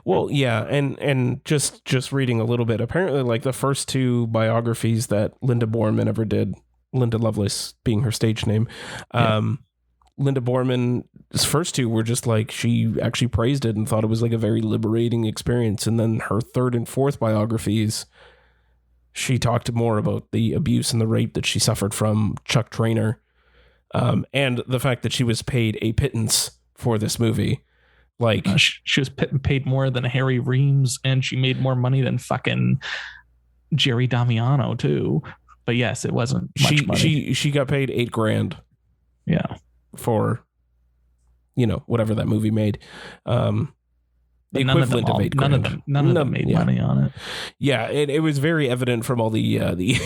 Well, yeah. And just reading a little bit, apparently like the first two biographies that Linda Borman ever did, Linda Lovelace being her stage name, Linda Borman's first two were just like, she actually praised it and thought it was like a very liberating experience. And then her third and fourth biographies, she talked more about the abuse and the rape that she suffered from Chuck Traynor, and the fact that she was paid a pittance for this movie. Like she was paid more than Harry Reams, and she made more money than fucking Jerry Damiano too. But yes, it wasn't much money. She got paid $8,000. Yeah, for whatever that movie made. The equivalent of $8,000. None of them made money on it. Yeah, it was very evident from all the the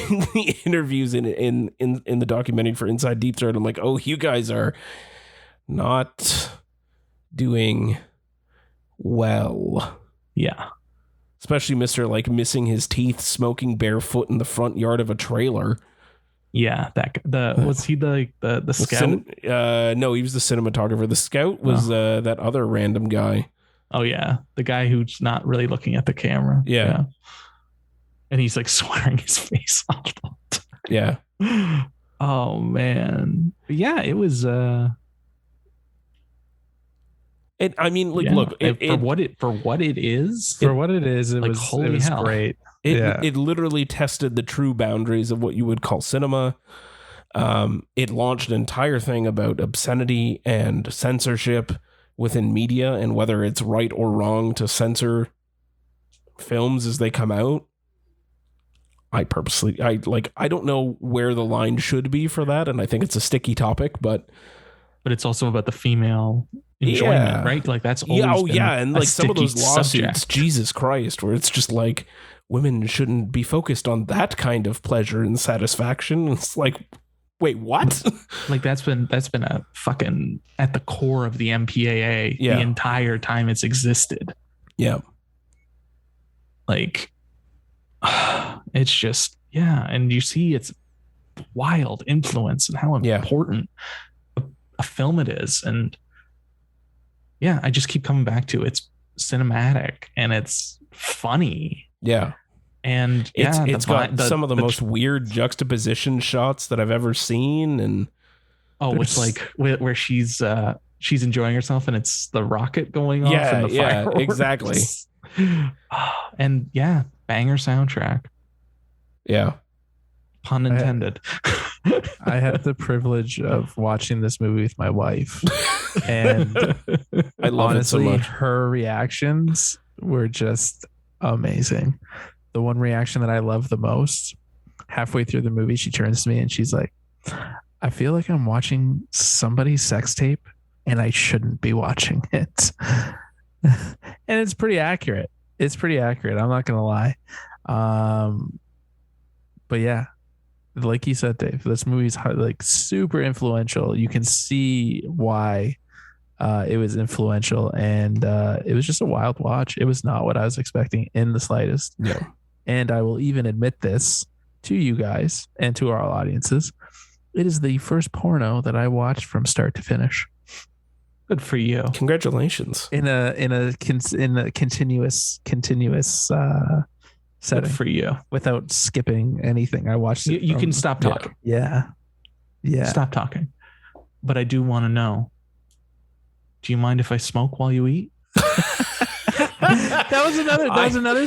interviews in the documentary for Inside Deep Throat. I'm like, oh, you guys are not doing well. Yeah. Especially Mr. like missing his teeth, smoking barefoot in the front yard of a trailer. Yeah, was he the scout? No, he was the cinematographer. The scout was that other random guy. Oh yeah, the guy who's not really looking at the camera. Yeah. And he's like swearing his face off. Yeah. Oh man. Yeah, it was. I mean, like, look, for what it is, it like, was great. It literally tested the true boundaries of what you would call cinema. It launched an entire thing about obscenity and censorship within media and whether it's right or wrong to censor films as they come out. I don't know where the line should be for that, and I think it's a sticky topic, but it's also about the female enjoyment, right? Like that's always and like some of those lawsuits, Jesus Christ, where it's just like women shouldn't be focused on that kind of pleasure and satisfaction. It's like, wait, what? Like that's been a fucking at the core of the MPAA the entire time it's existed. Yeah. Like it's just, and you see its wild influence and how important a film it is. And I just keep coming back to it's cinematic and it's funny. Yeah. And it's got some of the most weird juxtaposition shots that I've ever seen. And it's like where she's enjoying herself and it's the rocket going off and the fireworks. Exactly. And banger soundtrack. Yeah. Pun intended. I had the privilege of watching this movie with my wife, and I love it so much. Her reactions were just amazing. The one reaction that I love the most, halfway through the movie, she turns to me and she's like, I feel like I'm watching somebody's sex tape and I shouldn't be watching it. And it's pretty accurate. I'm not going to lie. But yeah, like you said, Dave, this movie's like super influential. You can see why it was influential, and it was just a wild watch. It was not what I was expecting in the slightest. Yeah. And I will even admit this to you guys and to our audiences. It is the first porno that I watched from start to finish. Good for you. Congratulations. In a continuous setting. Good for you. Without skipping anything. I watched it. You can stop talking. Yeah. Stop talking. But I do want to know, do you mind if I smoke while you eat? That was another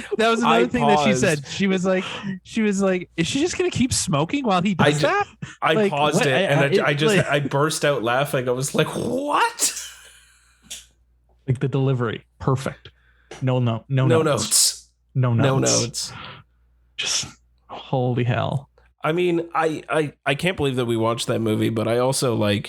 thing that she said. She was like, is she just gonna keep smoking while he does that? I paused it and I burst out laughing. I was like, what? Like the delivery, perfect. No notes. No notes. Just holy hell. I mean, I can't believe that we watched that movie, but I also I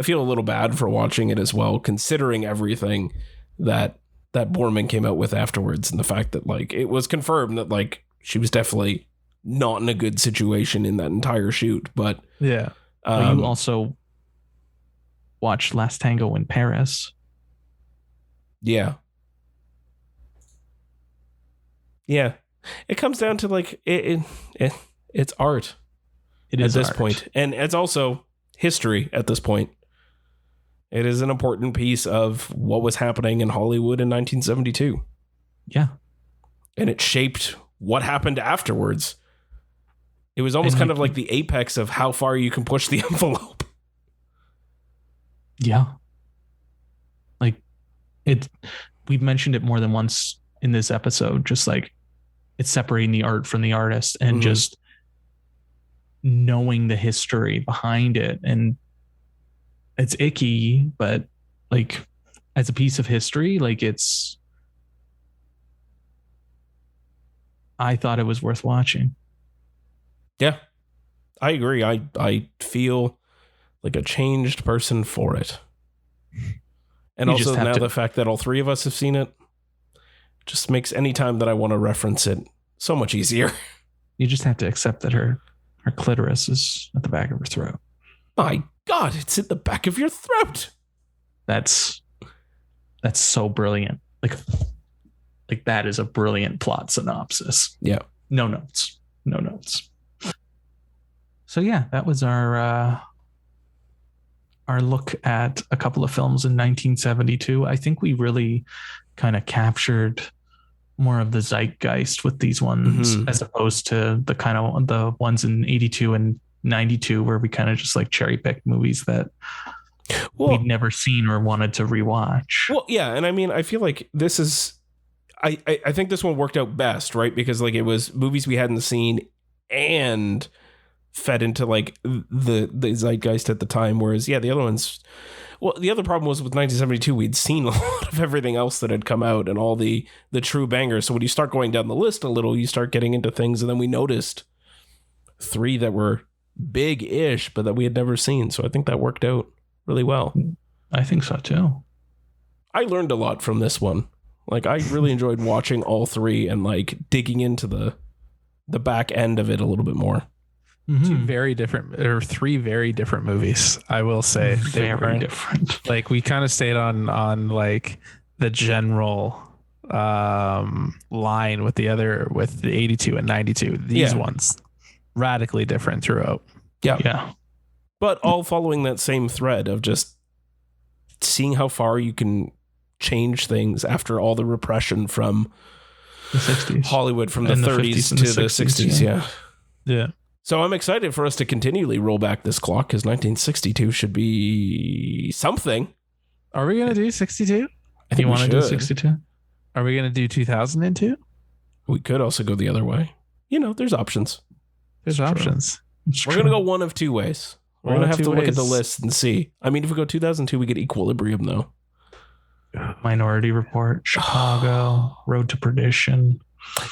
feel a little bad for watching it as well, considering everything that Borman came out with afterwards, and the fact that it was confirmed that she was definitely not in a good situation in that entire shoot. But you also watched Last Tango in Paris. Yeah. Yeah. It comes down to it's art. It is at this art. point. And it's also history at this point. It is an important piece of what was happening in Hollywood in 1972. Yeah. And it shaped what happened afterwards. It was almost kind of like the apex of how far you can push the envelope. Yeah. We've mentioned it more than once in this episode, just it's separating the art from the artist and just knowing the history behind it. And it's icky, but as a piece of history, I thought it was worth watching. Yeah, I agree. I feel like a changed person for it. And also now the fact that all three of us have seen it just makes any time that I want to reference it so much easier. You just have to accept that her clitoris is at the back of her throat. My God, it's in the back of your throat. That's so brilliant. That is a brilliant plot synopsis. Yeah. No notes. So yeah, that was our look at a couple of films in 1972. I think we really kind of captured more of the zeitgeist with these ones, as opposed to the ones in 82 and 92, where we kind of just cherry picked movies that we'd never seen or wanted to rewatch. Well, yeah. And I mean, I feel like this is, I think this one worked out best, right? Because it was movies we hadn't seen and fed into the zeitgeist at the time. Whereas, the other ones, the other problem was with 1972, we'd seen a lot of everything else that had come out and all the true bangers. So when you start going down the list a little, you start getting into things. And then we noticed 3 that were big-ish, but that we had never seen. So I think that worked out really well. I think so too. I learned a lot from this one. I really enjoyed watching all 3 and digging into the back end of it a little bit more. 3 very different movies, I will say. Very different. We kind of stayed on the general line with the 82 and 92. These ones radically different throughout. Yeah. But all following that same thread of just seeing how far you can change things after all the repression from The 60s. Hollywood from the And the 30s 50s and to the the 60s, 60s. Yeah. Yeah. So I'm excited for us to continually roll back this clock because 1962 should be something. Are we gonna do 62? I think You we want to do should. 62? Are we gonna do 2002? We could also go the other way. There's options. There's options. We're going to go one of two ways. We're going to have to look at the ways. list and see. I mean, if we go 2002, we get Equilibrium, though. Minority Report, Chicago, Road to Perdition.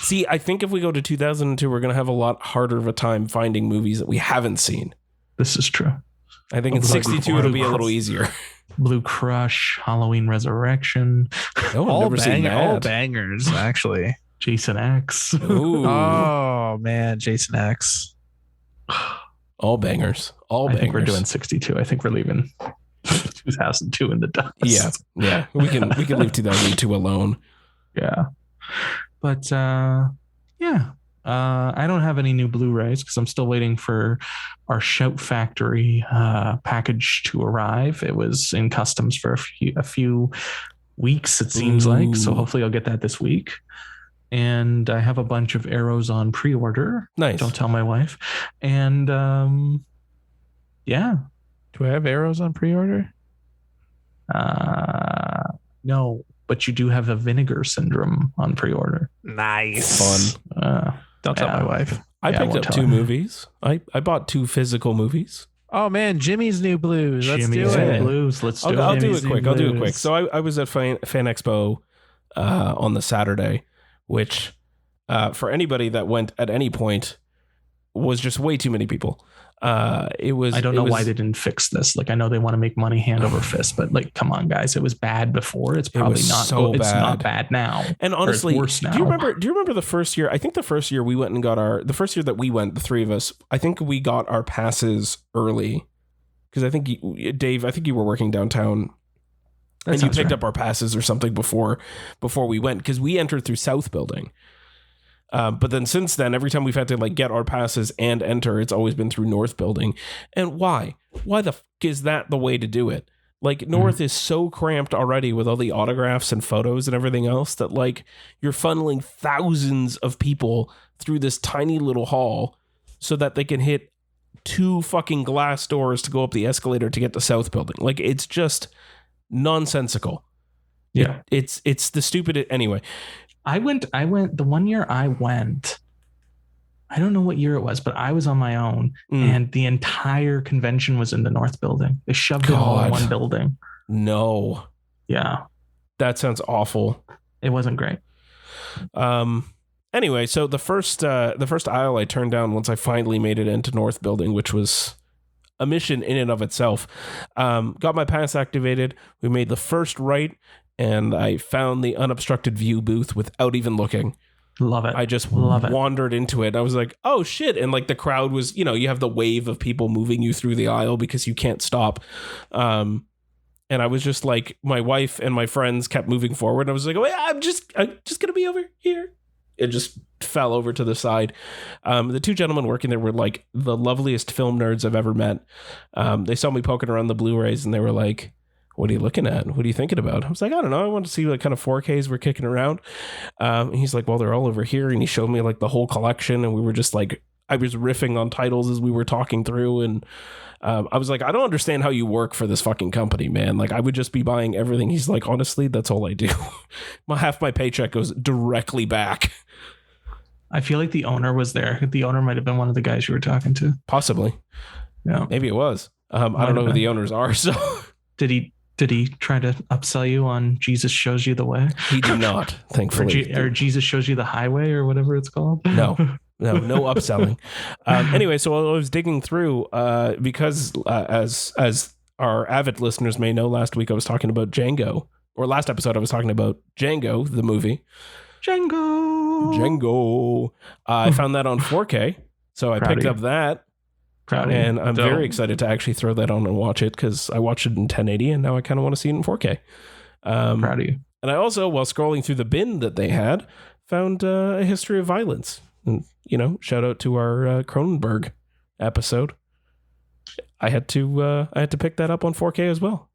See, I think if we go to 2002, we're going to have a lot harder of a time finding movies that we haven't seen. This is true. I think in 62, it'll be a little easier. Blue Crush, Halloween Resurrection. No, I've never seen that. All bangers, actually. Jason X. Ooh. Oh, man. Jason X. All bangers. All I bangers. think we're doing 62. I think we're leaving 2002 in the dust. Yeah. We can leave 2002 alone. Yeah. But yeah. I don't have any new Blu-rays because I'm still waiting for our Shout Factory package to arrive. It was in customs for a few weeks, it seems like. So hopefully I'll get that this week. And I have a bunch of Arrows on pre-order. Nice. Don't tell my wife. And yeah. Do I have Arrows on pre-order? No, but you do have a Vinegar Syndrome on pre-order. Nice. Fun. Don't tell my wife. I picked won't up tell 2 her. movies. I bought 2 physical movies. Oh, man. Jimmy's New Blues. Let's Jimmy's do it. Blues. Let's do I'll it. do Jimmy's it quick. New I'll do it Blues. quick. So I was at Fan Expo on the Saturday, which for anybody that went at any point was just way too many people. It was. I don't know why they didn't fix this. Like, I know they want to make money hand over fist, but like, come on, guys, it was bad before. It's probably was not. so It's bad. not bad now. And Or honestly, it's worse now. do you remember the first year? I think the first year we went and got the first year that we went, the 3 of us, I think we got our passes early because I think Dave, I think you were working downtown. And you picked up our passes or something before we went because we entered through South Building. But then since then, every time we've had to like get our passes and enter, it's always been through North Building. And why? Why the fuck is that the way to do it? Like North is so cramped already with all the autographs and photos and everything else that like you're funneling thousands of people through this tiny little hall so that they can hit 2 fucking glass doors to go up the escalator to get to South Building. Like it's just nonsensical. Yeah. It's the stupid anyway. I went the one year I went, I don't know what year it was, but I was on my own and the entire convention was in the North Building. They shoved it all in one building. No. Yeah. That sounds awful. It wasn't great. Anyway, so the first aisle I turned down once I finally made it into North Building, which was a mission in and of itself. Got my pass activated. We made the first right, and I found the unobstructed view booth without even looking. Love it. I just Love it. wandered into it. I was like, oh shit. And like the crowd was, you have the wave of people moving you through the aisle because you can't stop. And I was just like, my wife and my friends kept moving forward. I was like, oh yeah, I'm just going to be over here. It just fell over to the side. The 2 gentlemen working there were like the loveliest film nerds I've ever met. They saw me poking around the Blu-rays and they were like, what are you looking at? What are you thinking about? I was like, I don't know. I want to see what kind of 4Ks we're kicking around. And he's like, well, they're all over here. And he showed me like the whole collection. And we were just like, I was riffing on titles as we were talking through. And I was like, I don't understand how you work for this fucking company, man. Like I would just be buying everything. He's like, honestly, that's all I do. Half my paycheck goes directly back. I feel like the owner was there. The owner might have been one of the guys you were talking to. Possibly. Yeah. Maybe it was. I don't know who the owners are. So Did he try to upsell you on Jesus Shows You the Way? he did not, thankfully. Or Jesus Shows You the Highway or whatever it's called? No upselling. Anyway, so I was digging through because as our avid listeners may know, last week I was talking about Django, or last episode I was talking about Django, the movie. Django. I found that on 4K, so I picked up that. And I'm very excited to actually throw that on and watch it because I watched it in 1080 and now I kind of want to see it in 4K. Proud of you. And I also, while scrolling through the bin that they had, found A History of Violence. And, shout out to our Cronenberg episode. I had to pick that up on 4K as well.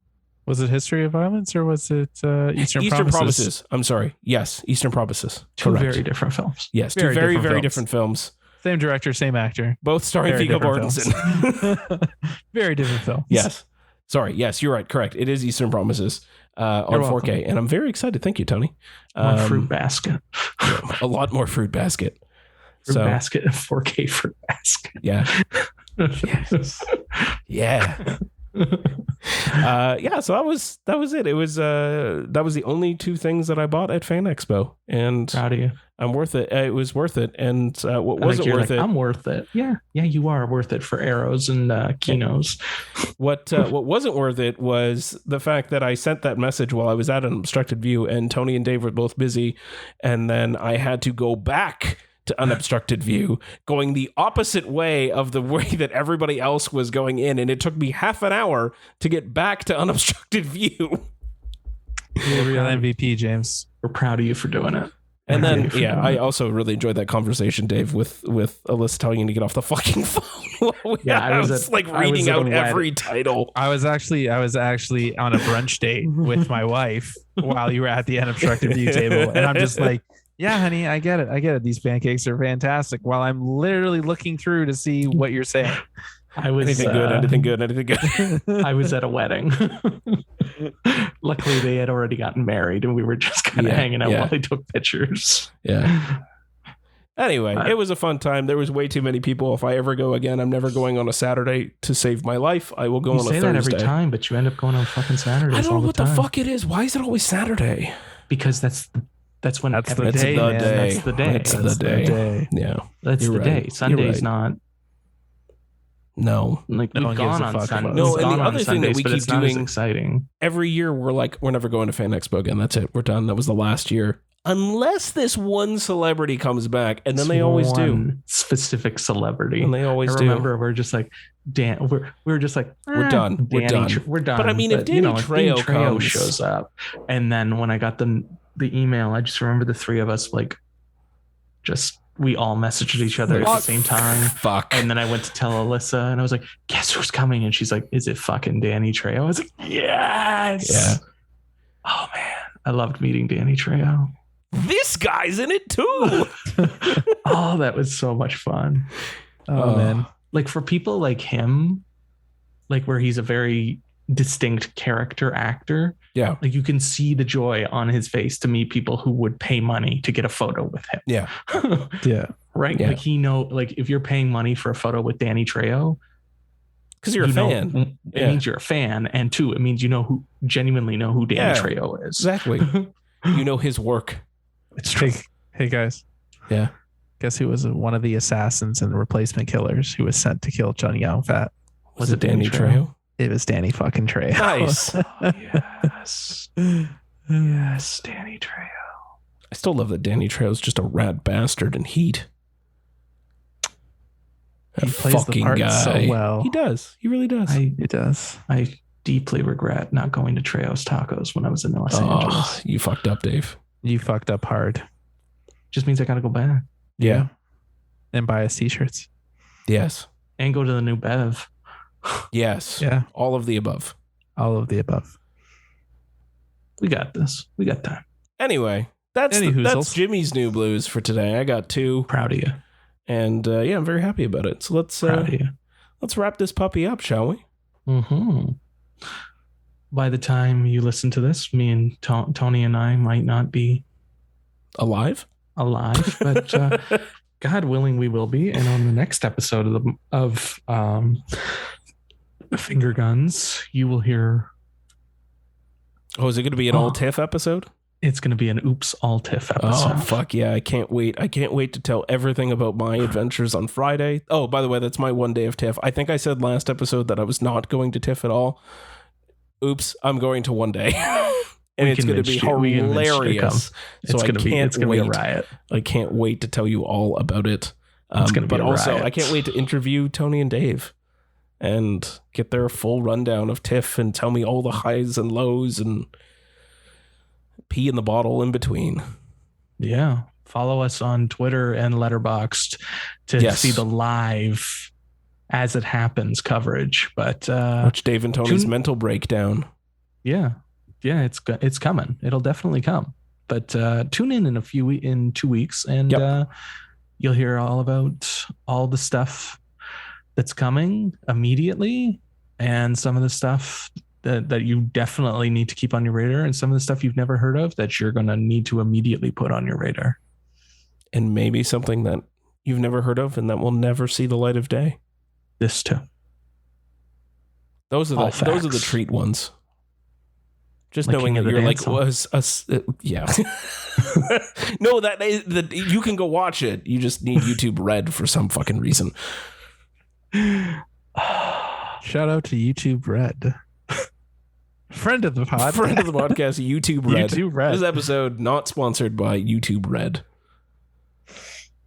Was it History of Violence or was it Eastern Promises? I'm sorry. Yes, Eastern Promises. Two Correct. very different films. Yes, two very different films. Same director, same actor. Both starring Viggo Mortensen. Very different films. Yes. Sorry. Yes, you're right. Correct. It is Eastern Promises on 4K. Welcome. And I'm very excited. Thank you, Tony. More Fruit Basket. A lot more Fruit Basket. Fruit Basket and 4K Fruit Basket. Yeah. Yes. Yeah. So that was it. It was that was the only two things that I bought at Fan Expo, and proud of you. I'm worth it. It was worth it. And what wasn't worth it? I'm worth it. Yeah, you are worth it for arrows and kinos. What wasn't worth it was the fact that I sent that message while I was at an obstructed view, and Tony and Dave were both busy, and then I had to go back to unobstructed view, going the opposite way of the way that everybody else was going in, and it took me half an hour to get back to unobstructed view. You're a real MVP, James. We're proud of you for doing it. And then, I also really enjoyed that conversation, Dave, with Alyssa telling you to get off the fucking phone. I was reading out every title. I was actually on a brunch date with my wife while you were at the unobstructed view table, and I'm just like, yeah, honey, I get it. These pancakes are fantastic. While I'm literally looking through to see what you're saying. Anything good. I was at a wedding. Luckily, they had already gotten married, and we were just kind of hanging out while they took pictures. Yeah. Anyway, it was a fun time. There was way too many people. If I ever go again, I'm never going on a Saturday to save my life. I will go on a Thursday. You say that every time, but you end up going on fucking Saturdays. I don't know what the fuck it is. Why is it always Saturday? Because that's the day. That's the day. Yeah. That's the day. Sunday's not. No. Like we've gone on Sundays. No, and the other thing that we keep doing exciting. Every year we're never going to Fan Expo again. That's it. We're done. That was the last year. Unless this one celebrity comes back, and then they always do. Specific celebrity. And they always do. I remember we're just like, we're just like, we're done. We're done. We're done. But I mean, if Danny Trejo shows up, and then when I got the email, I just remember the three of us we all messaged each other at the same time. Fuck. And then I went to tell Alyssa, and I was like, guess who's coming? And she's like, is it fucking Danny Trejo? I was like, yes. Yeah. Oh man, I loved meeting Danny Trejo. This guy's in it too. Oh, that was so much fun. Oh man. Like for people like him, like where he's a very distinct character actor. Yeah. Like you can see the joy on his face to meet people who would pay money to get a photo with him. Yeah. Yeah. Right. Yeah. Like if you're paying money for a photo with Danny Trejo, because you're a fan. It means you're a fan. And two, it means genuinely know who Danny Trejo is. Exactly. You know his work. It's true. Hey guys. Yeah. Guess who was one of the assassins and the replacement killers who was sent to kill Johnny Young Fat? Was it Danny Trejo? It was Danny fucking Trejo. Nice. Yes. Yes, Danny Trejo. I still love that Danny Trejo's just a rat bastard in Heat. He plays the part so well. He does. He really does. He does. I deeply regret not going to Trejo's Tacos when I was in Los Angeles. You fucked up, Dave. You fucked up hard. Just means I gotta go back. Yeah. And buy us t-shirts. Yes. And go to the new Bev. Yes. Yeah. All of the above. All of the above. We got this. We got time. Anyway, that's Jimmy's new blues for today. I got two. Proud of you. And I'm very happy about it. So let's wrap this puppy up, shall we? Mm-hmm. By the time you listen to this, me and Tony and I might not be alive, but God willing, we will be. And on the next episode of Finger Guns, you will hear. Oh, is it going to be an all TIFF episode? It's going to be an Oops All TIFF episode. Oh, fuck yeah. I can't wait. I can't wait to tell everything about my adventures on Friday. Oh, by the way, that's my one day of TIFF. I think I said last episode that I was not going to TIFF at all. Oops, I'm going to one day. And it's going to be hilarious. So it's going to be a riot. I can't wait to tell you all about it. It's going to be a riot. I can't wait to interview Tony and Dave and get their full rundown of TIFF and tell me all the highs and lows and pee in the bottle in between. Yeah. Follow us on Twitter and Letterboxd to see the live as it happens coverage. But watch Dave and Tony's mental breakdown. Yeah. Yeah, it's coming. It'll definitely come. But tune in in 2 weeks, and you'll hear all about all the stuff that's coming immediately, and some of the stuff that you definitely need to keep on your radar, and some of the stuff you've never heard of that you're going to need to immediately put on your radar. And maybe something that you've never heard of and that will never see the light of day. This too. Those are the treat ones. Just like knowing that you're like, yeah. No, you can go watch it. You just need YouTube Red for some fucking reason. Shout out to YouTube Red. Friend of the podcast. Friend of the podcast, YouTube Red. YouTube Red. This episode not sponsored by YouTube Red.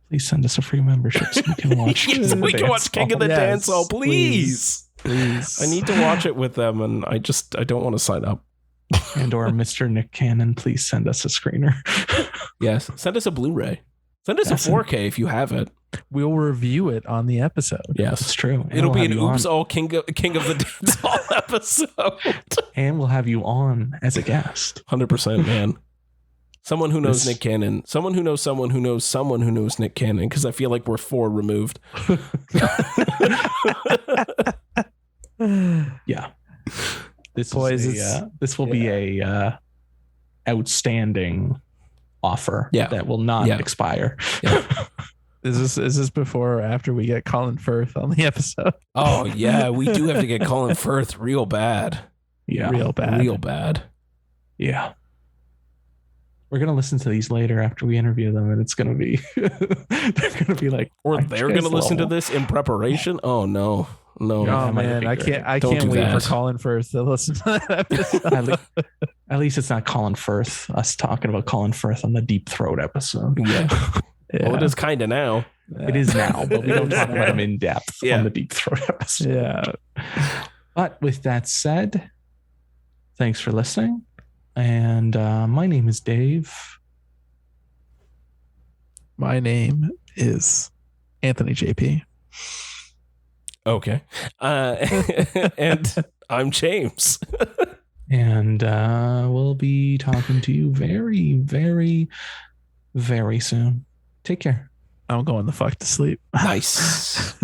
Please send us a free membership so we can watch. So we can watch King of the Dance Hall, please. I need to watch it with them, and I don't want to sign up. And or Mr. Nick Cannon, please send us a screener. Yes, send us a Blu-ray. Send us a 4K if you have it. We'll review it on the episode. Yes, it's true. It'll be an Oops All King of the Dance Hall episode. And we'll have you on as a guest. 100%, man. Someone who knows Nick Cannon. Someone who knows someone who knows someone who knows Nick Cannon, because I feel like we're 4 removed. Yeah. This will be a outstanding offer that will not expire. Yeah. Is this before or after we get Colin Firth on the episode? Oh yeah, we do have to get Colin Firth real bad. Yeah, real bad. Yeah. We're gonna listen to these later after we interview them, and it's gonna be they're gonna be like, or they're gonna listen to this in preparation. Oh no. Oh man, I can't wait for Colin Firth to listen to that episode. At least it's not Colin Firth, us talking about Colin Firth on the Deep Throat episode. Yeah. Well, it is kind of now. It is now, but we don't talk about him in depth on the Deep Throat episode. Yeah. But with that said, thanks for listening. And my name is Dave. My name is Anthony JP. Okay. And I'm James. And we'll be talking to you very, very, very soon. Take care. I'm going the fuck to sleep. Nice.